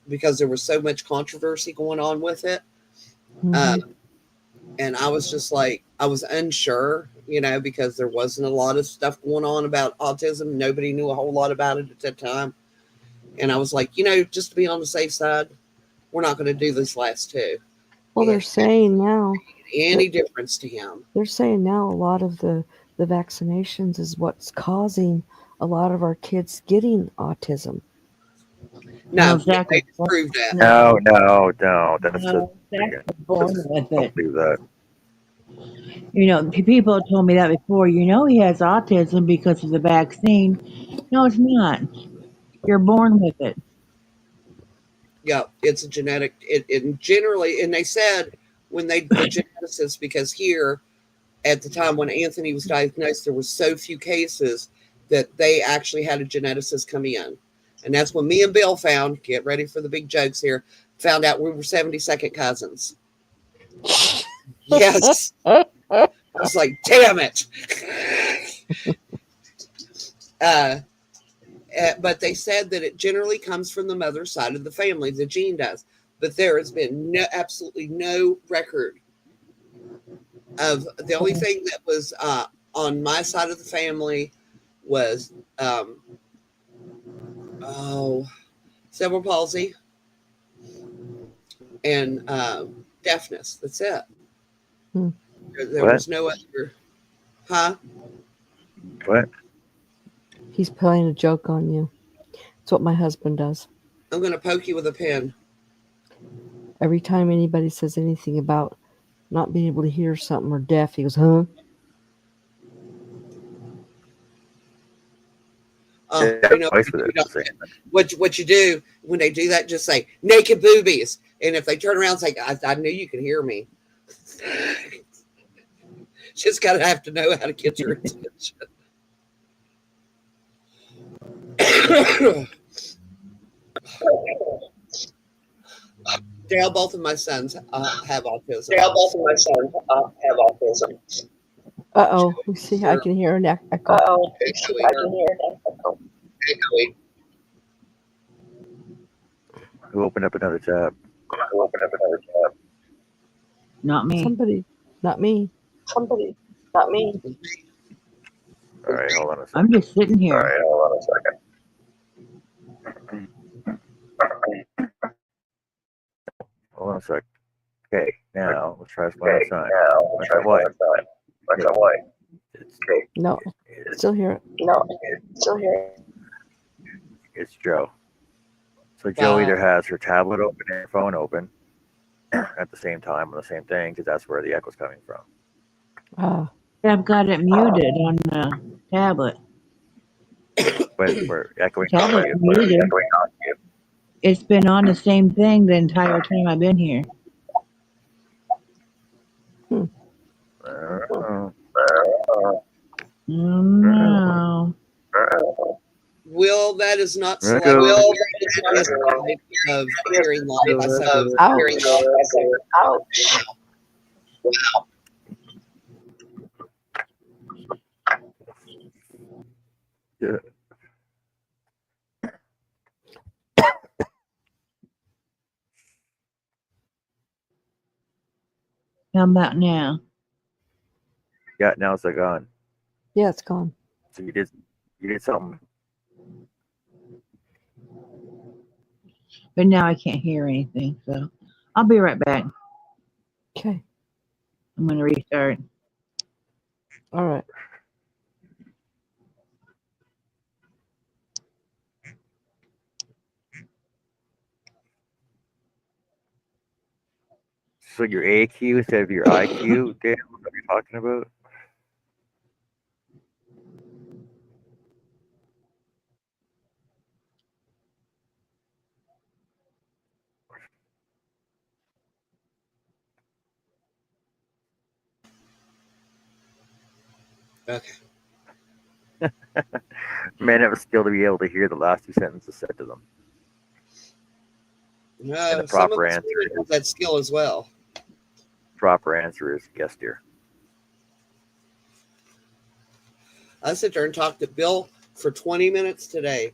because there was so much controversy going on with it. mm-hmm. And I was just like, I was unsure, because there wasn't a lot of stuff going on about autism. Nobody knew a whole lot about it at that time. And I was like, just to be on the safe side, we're not going to do this last 2. Well, they're saying now any difference to him. They're saying now a lot of the vaccinations is what's causing a lot of our kids getting autism. No, exactly. They proved that. No. That's Zach was born with it. Do that. People told me that before. He has autism because of the vaccine. No, it's not. You're born with it. Yeah, it's a genetic. It generally, and they said when they the geneticists, because here at the time when Anthony was diagnosed, there were so few cases that they actually had a geneticist come in, and that's when me and Bill found. Get ready for the big jokes here. Found out we were 72nd cousins. Yes, I was like, damn it. But they said that it generally comes from the mother's side of the family. The gene does. But there has been absolutely no record of the only thing that was on my side of the family was cerebral palsy and deafness. That's it. There was no other. Huh? What? He's playing a joke on you. It's what my husband does. I'm going to poke you with a pen. Every time anybody says anything about not being able to hear something or deaf, he goes, huh? What you do when they do that, just say naked boobies. And if they turn around and say, I knew you could hear me. Just got to have to know how to get your attention. Dale, both of my sons have autism. Uh-oh. You see, I can hear an echo. Who opened up another tab? Not me. Somebody. Not me. All right, hold on a second. I'm just sitting here. Hold on a sec. Okay, now let's try this one more time. No, still hear it. It's Joe. So Joe either has her tablet open and her phone open, at the same time on the same thing because that's where the echo's coming from. I've got it muted on the tablet. But we're echoing off Tablet's you. muted. It's been on the same thing the entire time I've been here. Oh. No. Will, that is not Echo. selected. That is a of hearing loss. I said, Ouch. Yeah. How about now? Yeah, now it's gone. Yeah, it's gone. So you did something. But now I can't hear anything, so I'll be right back. Okay. I'm gonna restart. All right. So your AQ instead of your IQ, Dan, what are you talking about? okay. Man, it was still to be able to hear the last two sentences said to them. No, the some of proper us answer women have that skill as well. Proper answer is yes, dear. I sit there and talked to Bill for 20 minutes today.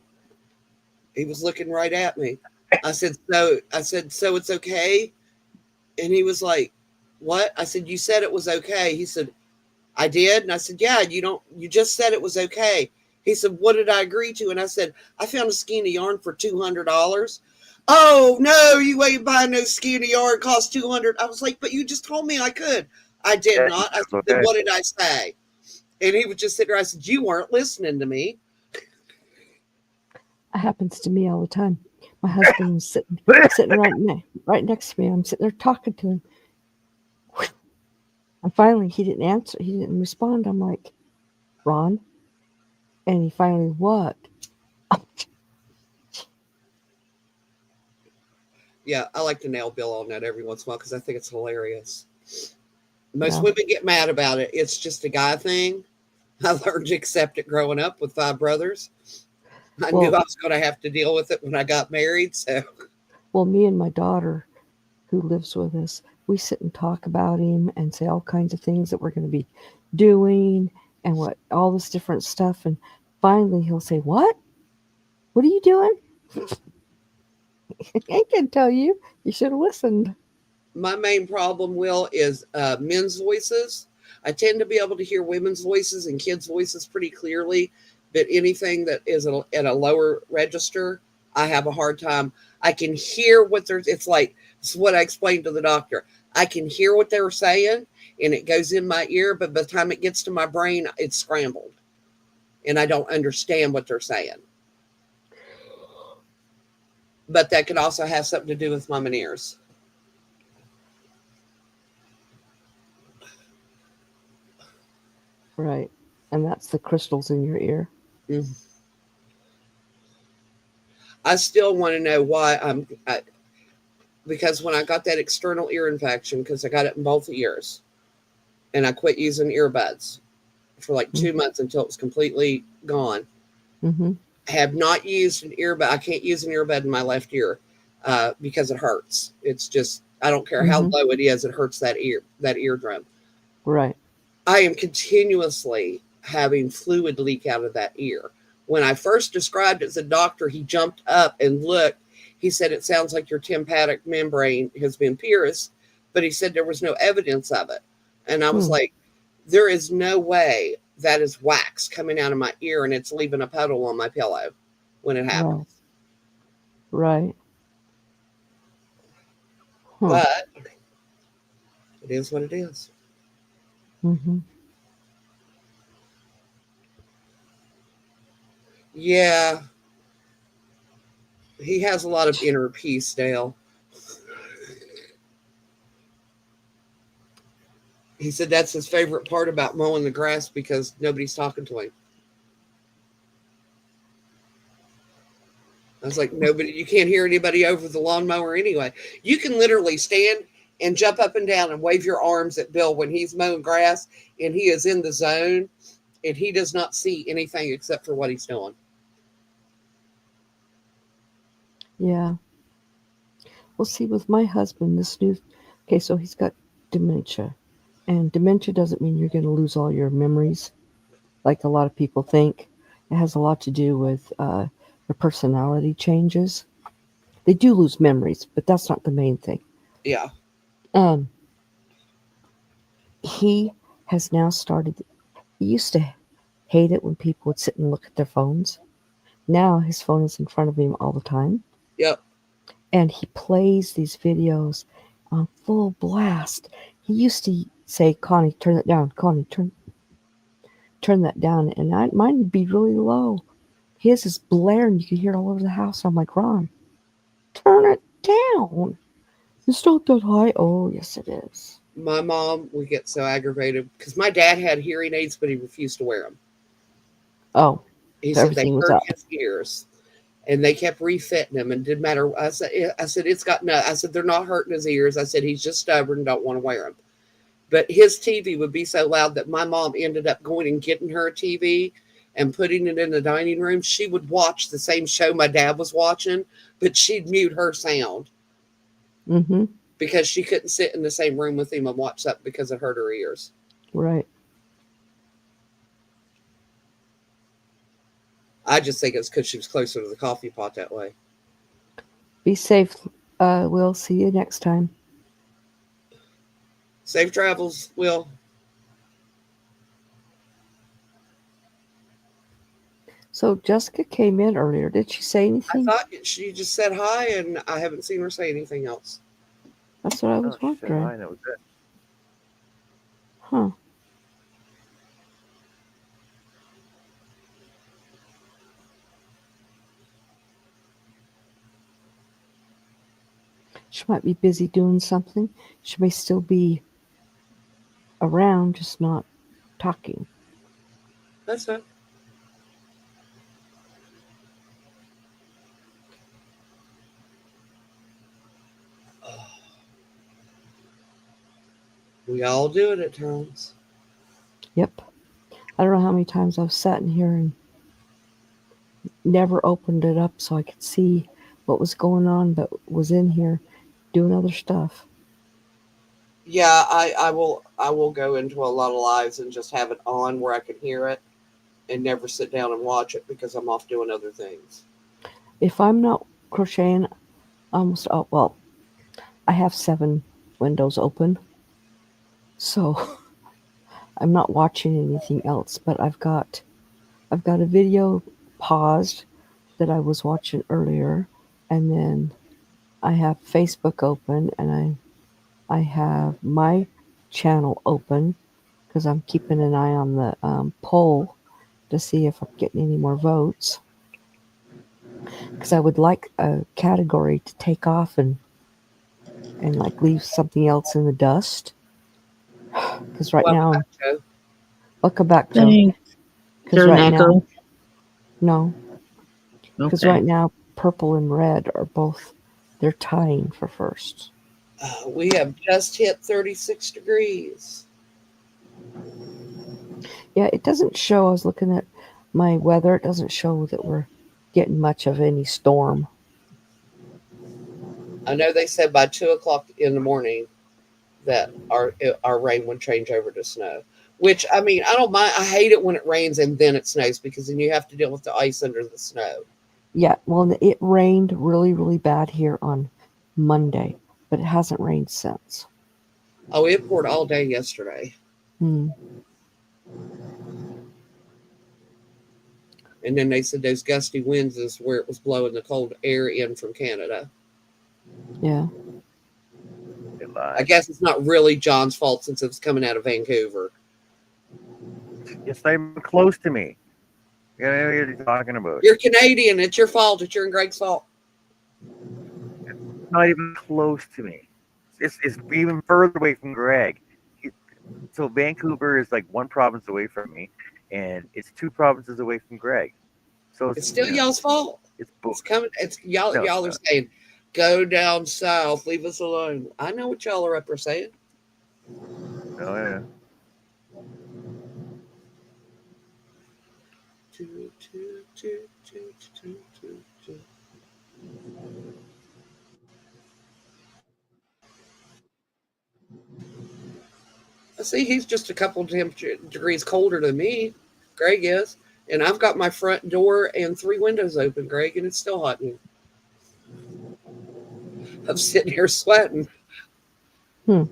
He was looking right at me. I said, so it's okay? And he was like, what? I said, you said it was okay. He said, I did. And I said, yeah, you just said it was okay. He said, what did I agree to? And I said, I found a skein of yarn for $200. Oh, no, you ain't buying no skein of yarn. It costs $200. I was like, but you just told me I could. I did not. I said, okay. then what did I say? And he would just sit there. I said, you weren't listening to me. It happens to me all the time. My husband's sitting right next to me. I'm sitting there talking to him. And finally, he didn't answer. He didn't respond. I'm like, Ron? And he finally, what? Yeah, I like to nail Bill on that every once in a while because I think it's hilarious. Most Yeah. women get mad about it. It's just a guy thing. I learned to accept it growing up with 5 brothers. I knew I was going to have to deal with it when I got married. So, well, me and my daughter, who lives with us, we sit and talk about him and say all kinds of things that we're going to be doing and what all this different stuff. And finally, he'll say, "What? What are you doing?" I can tell you. You should have listened. my main problem, Will, is men's voices. I tend to be able to hear women's voices and kids' voices pretty clearly, but anything that is at a lower register, I have a hard time. I can hear what they're. It's like it's what I explained to the doctor. I can hear what they were saying, and it goes in my ear, but by the time it gets to my brain, it's scrambled, and I don't understand what they're saying. But that could also have something to do with my Meniere's. Right. And that's the crystals in your ear. Mm-hmm. I still want to know why because when I got that external ear infection, because I got it in both ears, and I quit using earbuds for like 2 months until it was completely gone. Mm-hmm. I have not used an earbud. I can't use an earbud in my left ear because it hurts. It's just, I don't care how low it is, it hurts that eardrum. Right. I am continuously having fluid leak out of that ear. When I first described it to the doctor, he jumped up and looked. He said, it sounds like your tympanic membrane has been pierced, but he said there was no evidence of it. And I was like, there is no way that is wax coming out of my ear and it's leaving a puddle on my pillow when it happens. Right. But it is what it is. Mm-hmm. Yeah. He has a lot of inner peace, Dale. He said that's his favorite part about mowing the grass because nobody's talking to him. I was like, nobody, you can't hear anybody over the lawnmower anyway. You can literally stand and jump up and down and wave your arms at Bill when he's mowing grass and he is in the zone and he does not see anything except for what he's doing. Yeah. Well, see, with my husband, okay, so he's got dementia. And dementia doesn't mean you're going to lose all your memories like a lot of people think. It has a lot to do with your personality changes. They do lose memories, but that's not the main thing. Yeah. He has now started, he used to hate it when people would sit and look at their phones. Now his phone is in front of him all the time. Yep. And he plays these videos on full blast. He used to say, Connie, turn that down. Connie, turn that down. And mine would be really low. His is blaring. You could hear it all over the house. I'm like, Ron, turn it down. It's not that high. Oh, yes, it is. My mom would get so aggravated because my dad had hearing aids, but he refused to wear them. Oh, He said they everything was hurt up. his ears. And they kept refitting him and didn't matter. I said, it's got no, I said, they're not hurting his ears. I said, he's just stubborn and don't want to wear them. But his TV would be so loud that my mom ended up going and getting her a TV and putting it in the dining room. She would watch the same show my dad was watching, but she'd mute her sound Mm-hmm. because she couldn't sit in the same room with him and watch something because it hurt her ears. Right. I just think it's because she was closer to the coffee pot that way. Be safe. We'll see you next time. Safe travels, Will. So Jessica came in earlier. Did she say I anything? thought she just said hi, and I haven't seen her say anything else. That's what I No, was she said hi, wondering. and that was it. Huh. She might be busy doing something. She may still be around, just not talking. That's it. We all do it at times. Yep. I don't know how many times I've sat in here and never opened it up so I could see what was going on, but was in here doing other stuff. Yeah, I will go into a lot of lives and just have it on where I can hear it and never sit down and watch it because I'm off doing other things. If I'm not crocheting, I have 7 windows open, so I'm not watching anything else. But I've got a video paused that I was watching earlier, and then I have Facebook open, and I have my channel open because I'm keeping an eye on the poll to see if I'm getting any more votes. Because I would like a category to take off and like leave something else in the dust. Because right now, Welcome back, Joe. welcome back, Joe. Thanks. Is Because there an right now, echo? no. Because Okay. right now, purple and red are both, they're tying for first. We have just hit 36 degrees. Yeah, it doesn't show. I was looking at my weather. It doesn't show that we're getting much of any storm. I know they said by 2 o'clock in the morning that our rain would change over to snow. Which, I mean, I don't mind. I hate it when it rains and then it snows because then you have to deal with the ice under the snow. Yeah, well, it rained really, really bad here on Monday, but it hasn't rained since. Oh, it poured all day yesterday. Hmm. And then they said those gusty winds is where it was blowing the cold air in from Canada. Yeah. They lied. I guess it's not really John's fault since it was coming out of Vancouver. It's not even close to me. You know what you're talking about? You're Canadian. It's your fault. It's your and Greg's fault. It's not even close to me. It's even further away from Greg. So Vancouver is like one province away from me, and it's two provinces away from Greg. So It's still y'all's fault. It's It's coming. It's y'all. No, Y'all are saying, "Go down south, leave us alone." I know what y'all are up there saying. Oh yeah. I see he's just a couple temperature degrees colder than me. Greg is, and I've got my front door and 3 windows open, Greg, and it's still hot in here. I'm sitting here sweating. Hmm.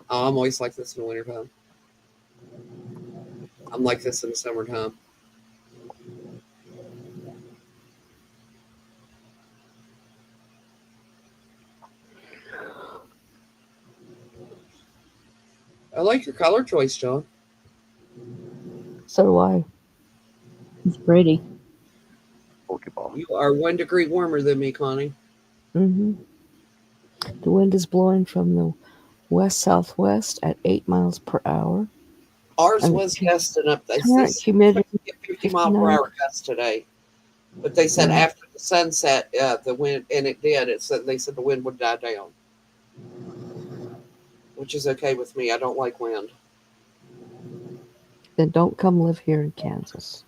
Oh, I'm always like this in the wintertime. I'm like this in the summertime. I like your color choice, John. So do I. It's pretty. Pokeball. You are 1 degree warmer than me, Connie. Mm-hmm. The wind is blowing from the west-southwest at 8 miles per hour. Ours And was gusting up. They current said humidity 50 mile per 59. hour gust today. But they said Right. after the sunset, the wind, and it did. It said they said the wind would die down, which is okay with me. I don't like wind. Then don't come live here in Kansas.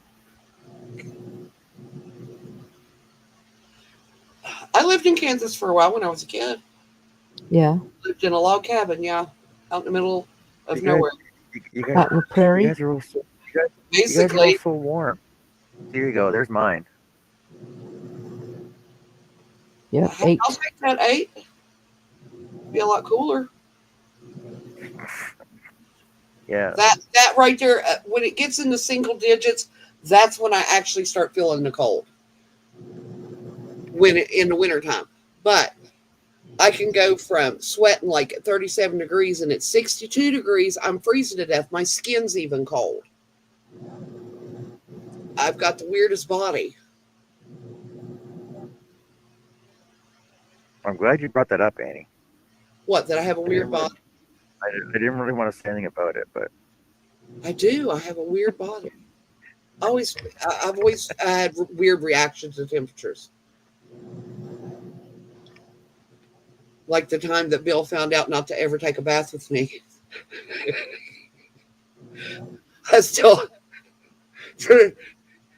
I lived in Kansas for a while when I was a kid. Yeah, Lived in a log cabin, yeah, out in the middle of You guys, nowhere. you out guys, in the you prairie. guys are all so, you guys are all Basically, so warm. Here you go. There's mine. Yep, 8. I'll take that 8. Be a lot cooler. Yeah. That right there, when it gets into single digits, that's when I actually start feeling the cold. In the wintertime. But I can go from sweating like at 37 degrees and at 62 degrees, I'm freezing to death. My skin's even cold. I've got the weirdest body. I'm glad you brought that up, Annie. What, that I have a weird body? I didn't really want to say anything about it, but I do. I have a weird body. I've always had weird reactions to temperatures. Like the time that Bill found out not to ever take a bath with me. I still,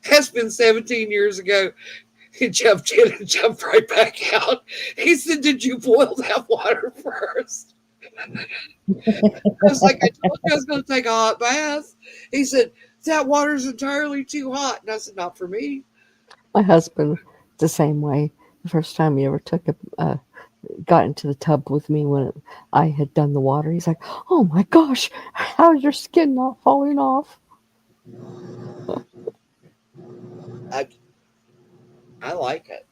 that's been 17 years ago. He jumped in and jumped right back out. He said, "Did you boil that water first?" I was like, "I told you I was going to take a hot bath." He said, "That water's entirely too hot." And I said, "Not for me." My husband, the same way. The first time he ever got into the tub with me when I had done the water, he's like, "Oh my gosh, how's your skin not falling off?" I like it.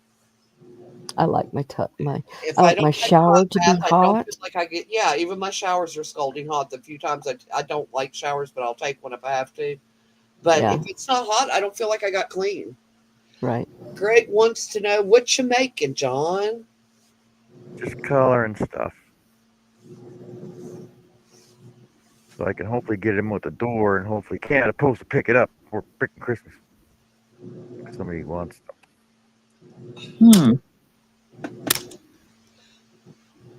I like my tub, If I I like don't my take a shower hot to be bath, I don't hot. feel like I get. Yeah, even my showers are scalding hot. The few times I don't like showers, but I'll take one if I have to. But Yeah, if it's not hot, I don't feel like I got clean. right. Greg wants to know what you making, John. just color and stuff. So I can hopefully get him out the door and hopefully Canada Post to pick it up for freaking Christmas. If somebody wants them.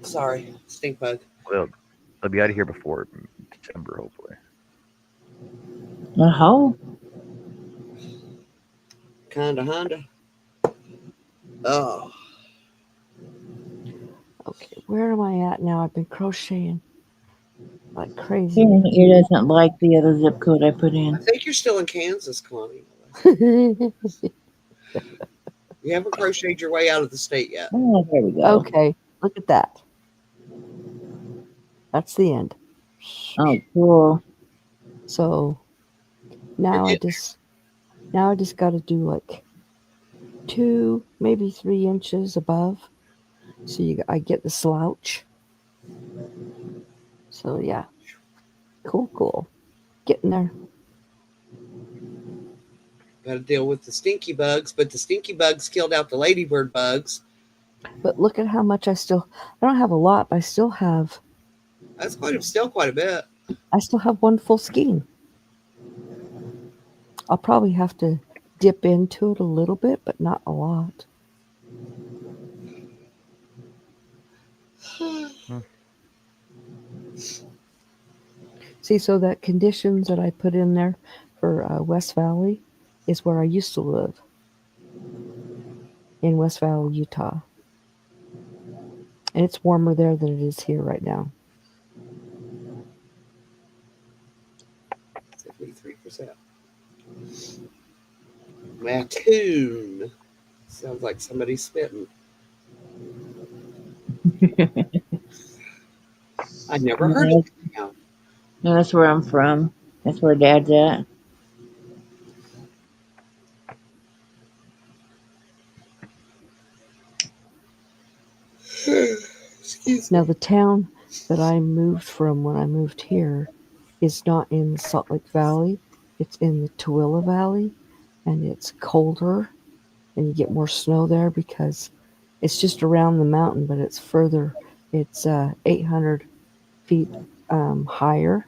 Sorry, stink bug. Well, they'll be out of here before December, hopefully. I hope. Kinda, honda. Oh, Okay, where am I at now? I've been crocheting like crazy. It doesn't like the other zip code I put I in. think you're still in Kansas, Connie. You haven't crocheted your way out of the state yet. Oh, there we go. Okay, look at that. That's the end. Oh, cool. So now I just got to do like 2, maybe 3 inches above, so I get the slouch. So yeah, cool, getting there. Got to deal with the stinky bugs, but the stinky bugs killed out the ladybird bugs. But look at how much I don't have a lot, but I still have That's still quite a bit. I still have one full skein. I'll probably have to dip into it a little bit, but not a lot. See, so that conditions that I put in there for West Valley is where I used to live in West Valley, Utah. And it's warmer there than it is here right now. 73%. Mattoon. Sounds like somebody spitting. I never heard of it now. No, that's where I'm from. That's where Dad's at. Excuse me. Now, the town that I moved from when I moved here is not in the Salt Lake Valley. It's in the Tooele Valley, and it's colder, and you get more snow there because it's just around the mountain, but it's further. It's 800 feet higher,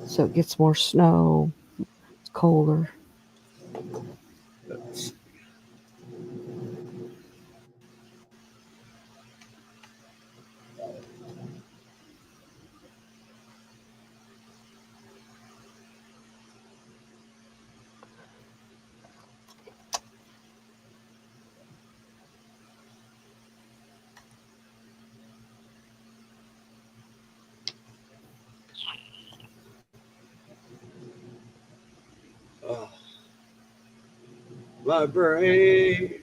so it gets more snow. It's colder. Oh. My brain.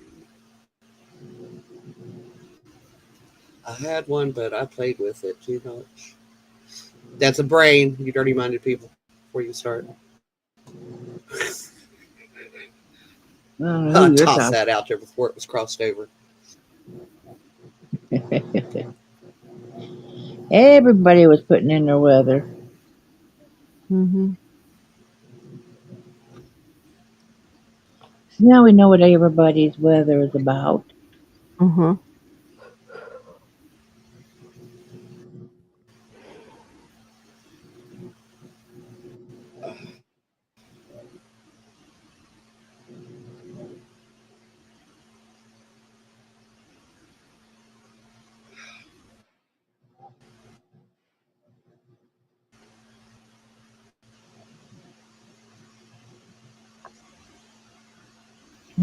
I had one, but I played with it too much. That's a brain. You dirty minded people before you start. I don't know who I you're tossed talking. that out there before it was crossed over. Everybody was putting in their weather. Mm-hmm. So now we know what everybody's weather is about. Mm-hmm.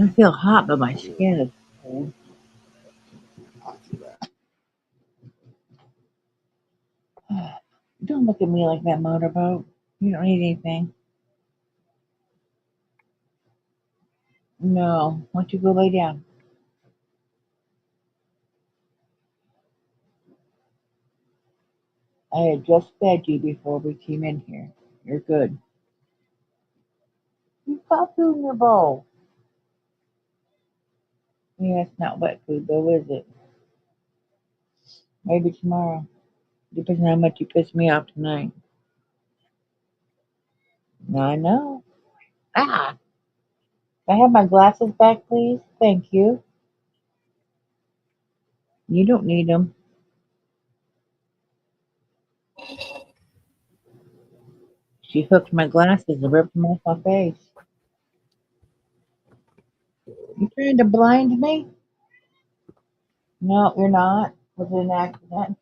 I feel hot, but my skin is cold. Don't look at me like that, motorboat. You don't need anything. No. Why don't you go lay down? I had just fed you before we came in here. You're good. You've got food in your bowl. Yeah, it's not wet food though, is it? Maybe tomorrow. Depends on how much you piss me off tonight. I know. Ah! Can I have my glasses back, please? Thank you. You don't need them. She hooked my glasses and ripped them off my face. You trying to blind me? No, you're not. Was it an accident?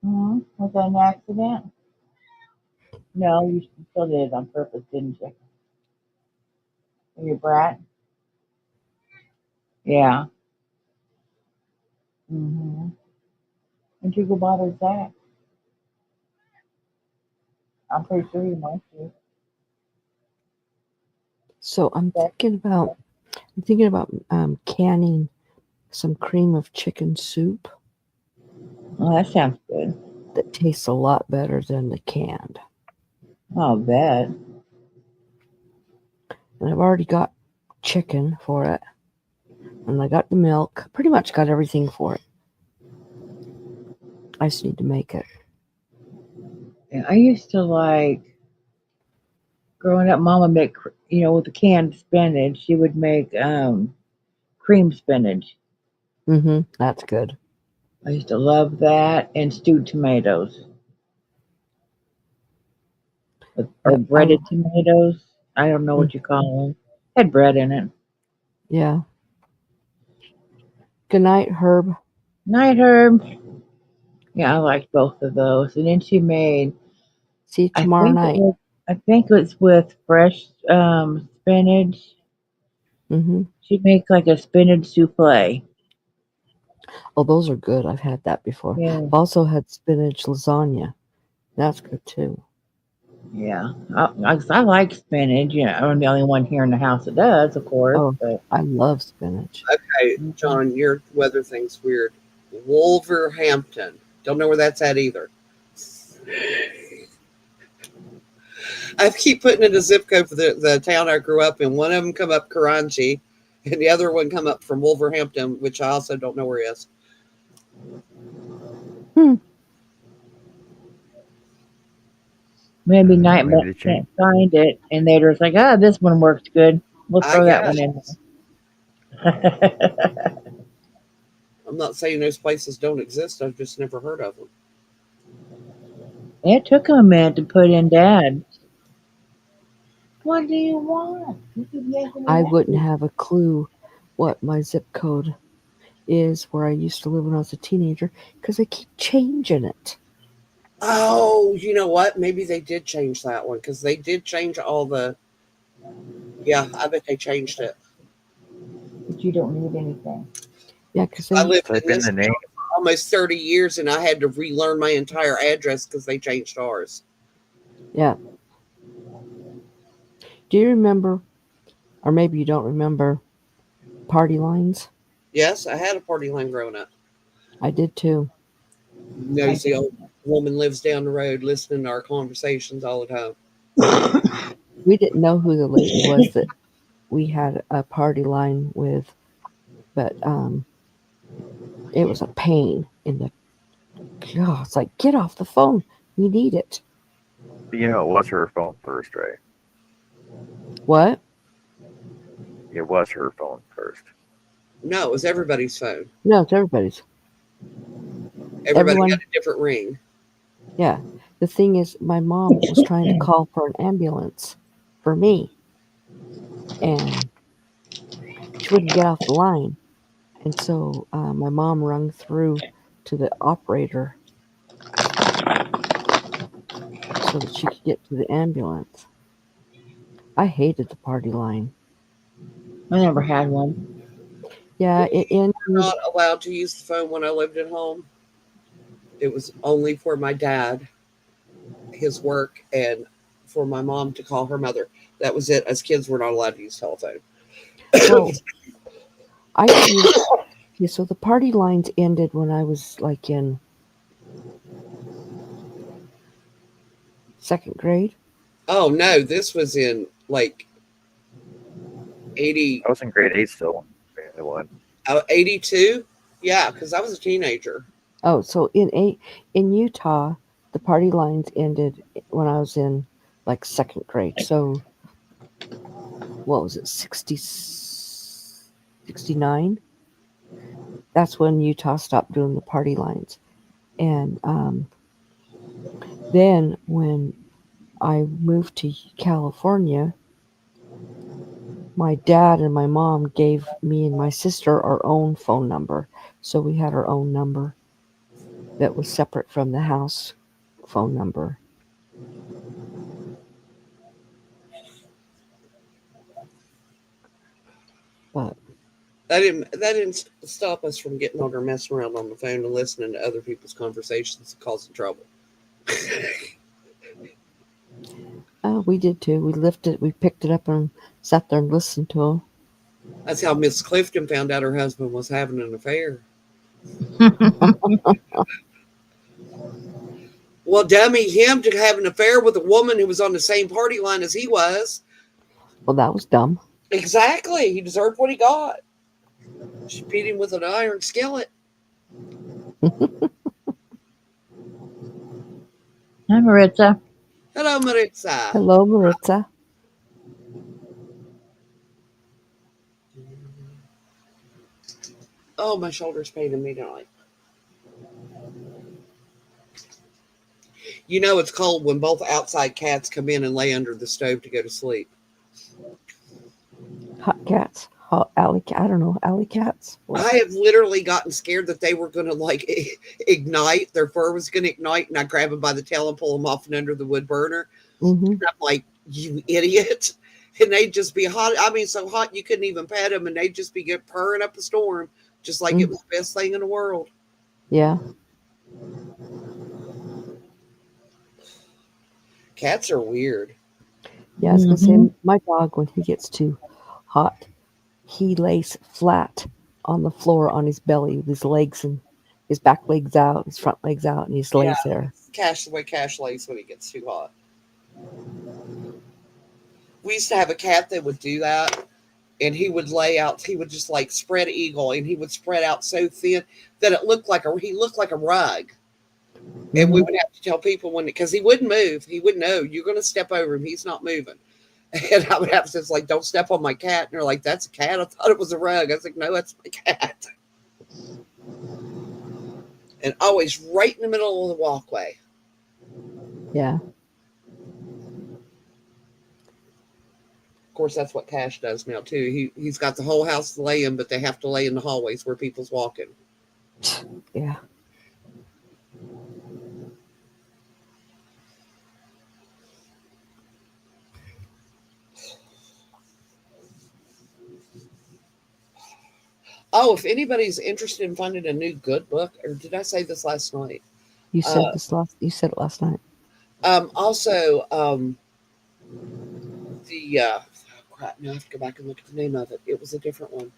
Was that an accident? No, you still did it on purpose, didn't you? Are you a brat? Yeah. Mm-hmm. Did you go bother Zach? I'm pretty sure he wants you. So I'm Zach, thinking about canning some cream of chicken soup oh, that sounds good. that tastes a lot better than the canned. I'll bet. And I've already got chicken for it, and I got the milk. Pretty much got everything for it. I just need to make it. Yeah, I used to like growing up. Mama make with the canned spinach. She would make cream spinach. Mm-hmm. That's good. I used to love that and stewed tomatoes or Yeah. breaded tomatoes. I don't know what you call them. Had bread in it. Yeah. Good night, Herb. Night herb. Yeah, I liked both of those. And then she made, See you I tomorrow think it night. was, I think it was with fresh spinach. Hmm. She'd make like a spinach souffle. Oh, those are good. I've had that before. Yeah, I've also had spinach lasagna. That's good too. yeah. I like spinach. You know, I'm the only one here in the house that does, of course. Oh, But I love spinach. Okay, mhm. John, your weather thing's weird. Wolverhampton. Don't know where that's at either. I keep putting in a zip code for the town I grew up in. One of them come up Karachi, and the other one come up from Wolverhampton, which I also don't know where it is. Hmm. Maybe night, Maybe but they changed. can't find it, and they're just like, ah, this one works good. We'll I throw that one guess. in there. I'm not saying those places don't exist. I've just never heard of them. It took him a minute to put in Dad. What do you want? You keep yanking me I back wouldn't here. have a clue what my zip code is where I used to live when I was a teenager because they keep changing it. Oh, you know what? Maybe they did change that one because they did change all the. Yeah, I bet they changed it. But you don't need anything. Yeah, because I they. lived Type in in this the name. town for almost 30 years and I had to relearn my entire address because they changed ours. Yeah. Do you remember, or maybe you don't remember, party lines? Yes, I had a party line growing up. I did too. I Nosy think old woman lives down the road listening to our conversations all the time. We didn't know who the lady was that we had a party line with, but it was a pain in the. God, it's like, get off the phone. We need it. You know, it was her phone first, right? What? It was her phone first. No, it was everybody's phone. No, it's everybody's. Everybody Everyone. had a different ring. Yeah. The thing is, my mom was trying to call for an ambulance for me, and she wouldn't get off the line. And so my mom rung through to the operator so that she could get to the ambulance. I hated the party line. I never had one. Yeah, it We were ended. not allowed to use the phone when I lived at home. It was only for my dad, his work, and for my mom to call her mother. That was it. As kids, we're not allowed to use telephone. Well, I used. Yeah, so the party lines ended when I was like in second grade. Oh no, this was in like 80, I was in grade 8 still. It was. 82. Yeah, because I was a teenager. Oh, so in Utah, the party lines ended when I was in like second grade. So what was it, 69? That's when Utah stopped doing the party lines. And then when I moved to California, my dad and my mom gave me and my sister our own phone number. So we had our own number that was separate from the house phone number. But That didn't stop us from getting on or messing around on the phone and listening to other people's conversations and causing trouble. we did too. We picked it up and sat there and listened to them. That's how Miss Clifton found out her husband was having an affair. Well, dummy, him to have an affair with a woman who was on the same party line as he was. Well, that was dumb. Exactly. He deserved what he got. She beat him with an iron skillet. Hi, Maritza. Hello, Maritza. Hello, Maritza. Oh, my shoulder's paining me tonight. You know it's cold when both outside cats come in and lay under the stove to go to sleep. Hot cats, hot alley. I don't know, alley cats. What? I have literally gotten scared that they were going to like ignite. Their fur was going to ignite, and I grab them by the tail and pull them off and under the wood burner. Mm-hmm. And I'm like, you idiot. And they'd just be hot. I mean, so hot you couldn't even pet them, and they'd just be purring up a storm, just like it was the best thing in the world. Yeah. Cats are weird. Yeah, I was gonna say my dog, when he gets too hot, he lays flat on the floor on his belly with his legs and his back legs out, his front legs out, and he just lays there. Cash the way Cash lays when he gets too hot. We used to have a cat that would do that, and he would lay out. He would just like spread eagle, and he would spread out so thin that it looked like he looked like a rug. And we would have to tell people because he wouldn't move. He wouldn't know. You're going to step over him. He's not moving. And I would have to say, like, don't step on my cat. And they're like, that's a cat. I thought it was a rug. I was like, no, that's my cat. And always right in the middle of the walkway. Yeah. Of course, that's what Cash does now, too. He's got the whole house to lay in, but they have to lay in the hallways where people's walking. Yeah. Oh, if anybody's interested in finding a new good book, or did I say this last night? You said You said it last night. Also, crap. Now I have to go back and look at the name of it. It was a different one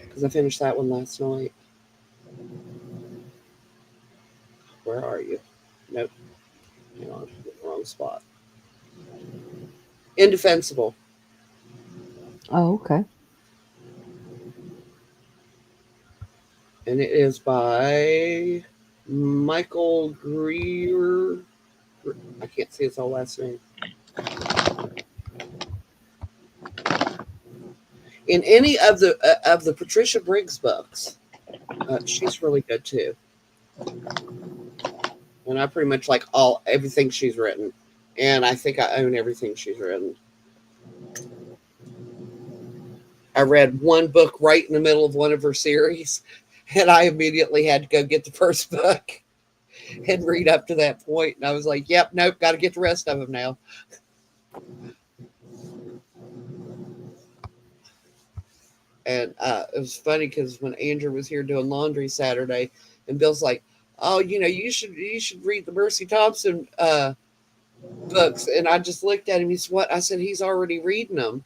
because I finished that one last night. Where are you? Nope. Hang on, wrong spot. Indefensible. Oh, okay. And it is by Michael Greer. I can't see his whole last name. In any of the Patricia Briggs books, she's really good too. And I pretty much like everything she's written, and I think I own everything she's written. I read one book right in the middle of one of her series, and I immediately had to go get the first book and read up to that point. And I was like, yep, nope, got to get the rest of them now. And it was funny because when Andrew was here doing laundry Saturday, and Bill's like, oh, you should read the Mercy Thompson books. And I just looked at him. He said, what? I said, he's already reading them.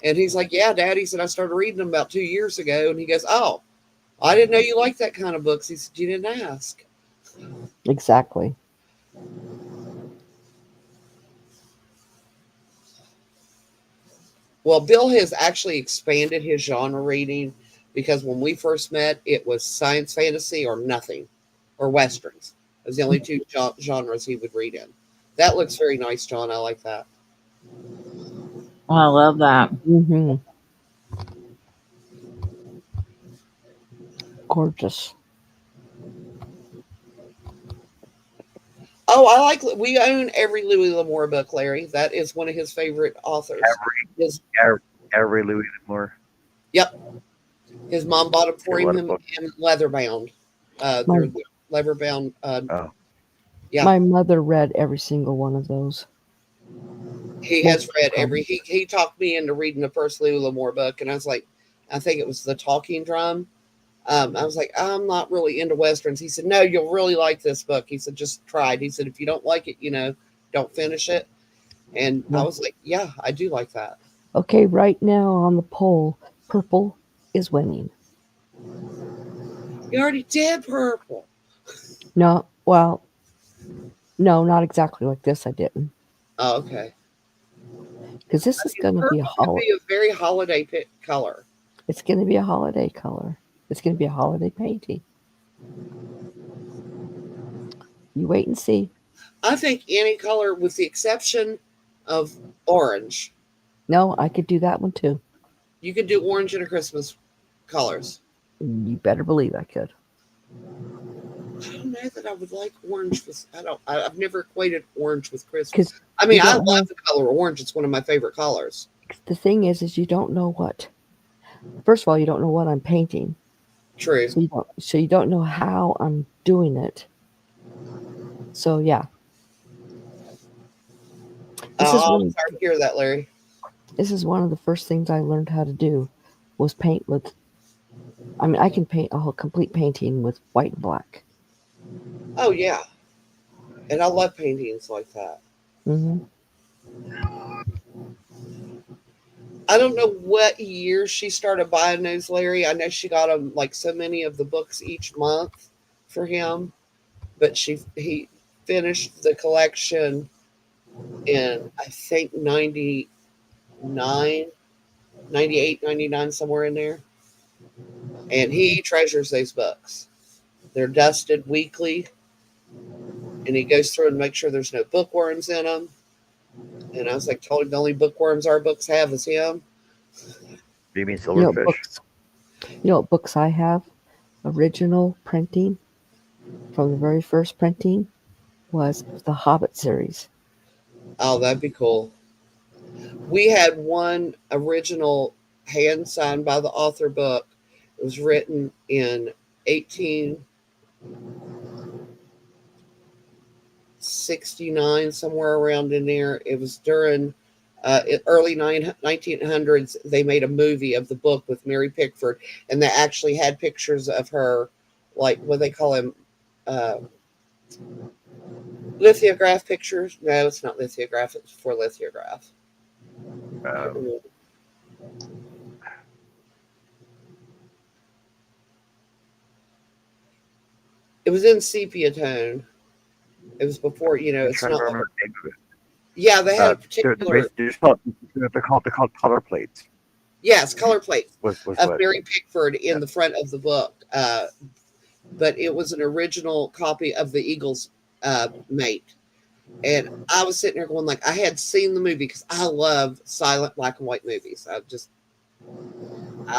And he's like, yeah, Dad. He said, I started reading them about 2 years ago. And he goes, oh, I didn't know you liked that kind of books. He said, you didn't ask. Exactly. Well, Bill has actually expanded his genre reading because when we first met, it was science fantasy or nothing, or Westerns. It was the only two genres he would read in. That looks very nice, John. I like that. Oh, I love that. Mm-hmm. Gorgeous. Oh, we own every Louis L'Amour book, Larry. That is one of his favorite authors. Every Louis L'Amour. Yep. His mom bought them for him in leather bound. They're leather bound. Yeah. My mother read every single one of those. He has read he talked me into reading the first Louis L'Amour book, and I was like, I think it was The Talking Drum. I was like, I'm not really into Westerns. He said, no, you'll really like this book. He said, just try it. He said, if you don't like it, don't finish it. And I was like, yeah, I do like that. Okay, right now on the poll, purple is winning. You already did purple. No, not exactly like this. I didn't. Oh, okay. Because this is going to be a very holiday color. It's going to be a holiday color. It's going to be a holiday painting. You wait and see. I think any color with the exception of orange. No, I could do that one too. You could do orange in a Christmas colors. You better believe I could. I don't know that I would like orange with. I've never equated orange with Christmas. Because I mean, you I don't know. love the color orange. It's one of my favorite colors. The thing is you don't know what. First of all, you don't know what I'm painting, True. so you don't know how I'm doing it. So yeah, this is Oh, one. I'm sorry to hear that, Larry. This is one of the first things I learned how to do, was paint with. I mean, I can paint a whole complete painting with white and black. Oh yeah, and I love paintings like that. Hmm. I don't know what year she started buying those, Larry. I know she got him like so many of the books each month for him, but he finished the collection in I think 99, 98, 99, somewhere in there. And he treasures those books. They're dusted weekly, and he goes through and makes sure there's no bookworms in them. And I was like, told him the only bookworms our books have is him. Do you mean You know, silverfish? what books I have? Original printing from the very first printing was the Hobbit series. Oh, that'd be cool. We had one original hand signed by the author book. It was written in 1869, somewhere around in there. It was during early 1900s. They made a movie of the book with Mary Pickford, and they actually had pictures of her, like what they call them, uh, lithograph pictures. No, it's not lithograph. It's for lithograph. Um, It was in sepia tone. It was before, I'm it's trying to not like, remember the name of it. yeah, they had a They're particular, just called, they're called color plates. yes, color plates Was of what? Mary Pickford in Yeah. the front of the book. But it was an original copy of the Eagles mate. And I was sitting there going, like, I had seen the movie because I love silent black and white movies. I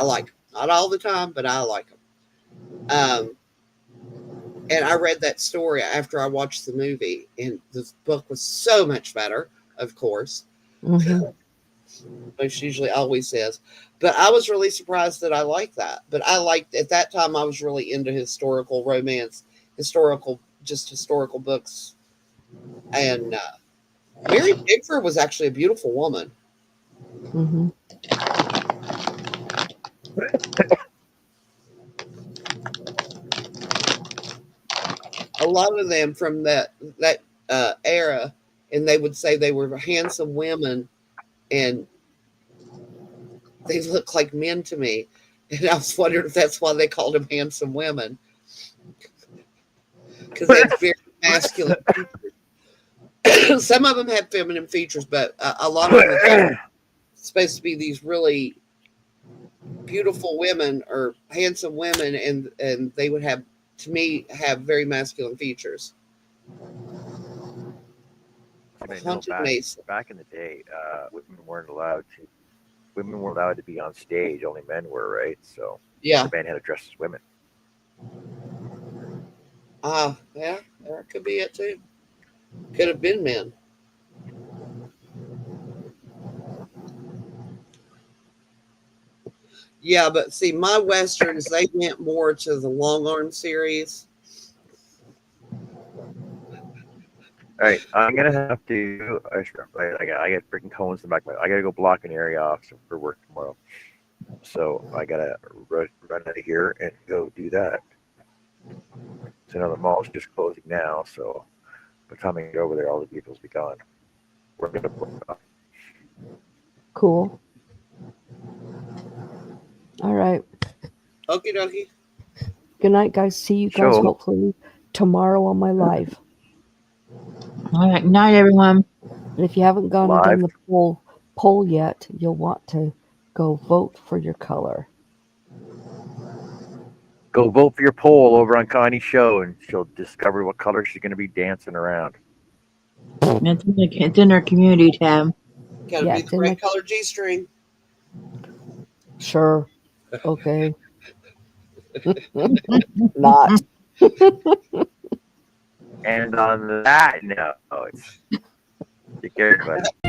like them. Not all the time, but I like them. And I read that story after I watched the movie, and the book was so much better, of course. Hmm. Most usually always says. But I was really surprised that I liked that. But I liked, at that time, I was really into historical romance, historical books. And Mary Pickford was actually a beautiful woman. Hmm. A lot of them from that era, and they would say they were handsome women, and they look like men to me. And I was wondering if that's why they called them handsome women, because they had very masculine features. Some of them had feminine features, but a lot of them are supposed to be these really beautiful women or handsome women, and they would have, to me, have very masculine features. I know Haunted Mason. back in the day, women weren't allowed to be on stage. Only men were, right? So Yeah. the men had to dress as women. Yeah, that could be it too. Could have been men. Yeah, but see, my westerns, they went more to the long arm series. All right, I'm gonna have to. I got freaking cones in the back. I gotta go block an area off for work tomorrow. So I gotta run out of here and go do that. So now the mall's just closing now. So by the time I get over there, all the vehicles will be gone. We're gonna block. Cool. All right. Okie dokie. Good night, guys. See you guys So- hopefully tomorrow on my live. All right, night, everyone. And if you haven't gone and done the poll yet, you'll want to go vote for your color. Go vote for your poll over on Connie's show, and she'll discover what color she's gonna be dancing around. It's in our community tab. Gotta Yeah, be it's the in right the- color G string. Sure. Okay. Not. And on that note, take care, everybody.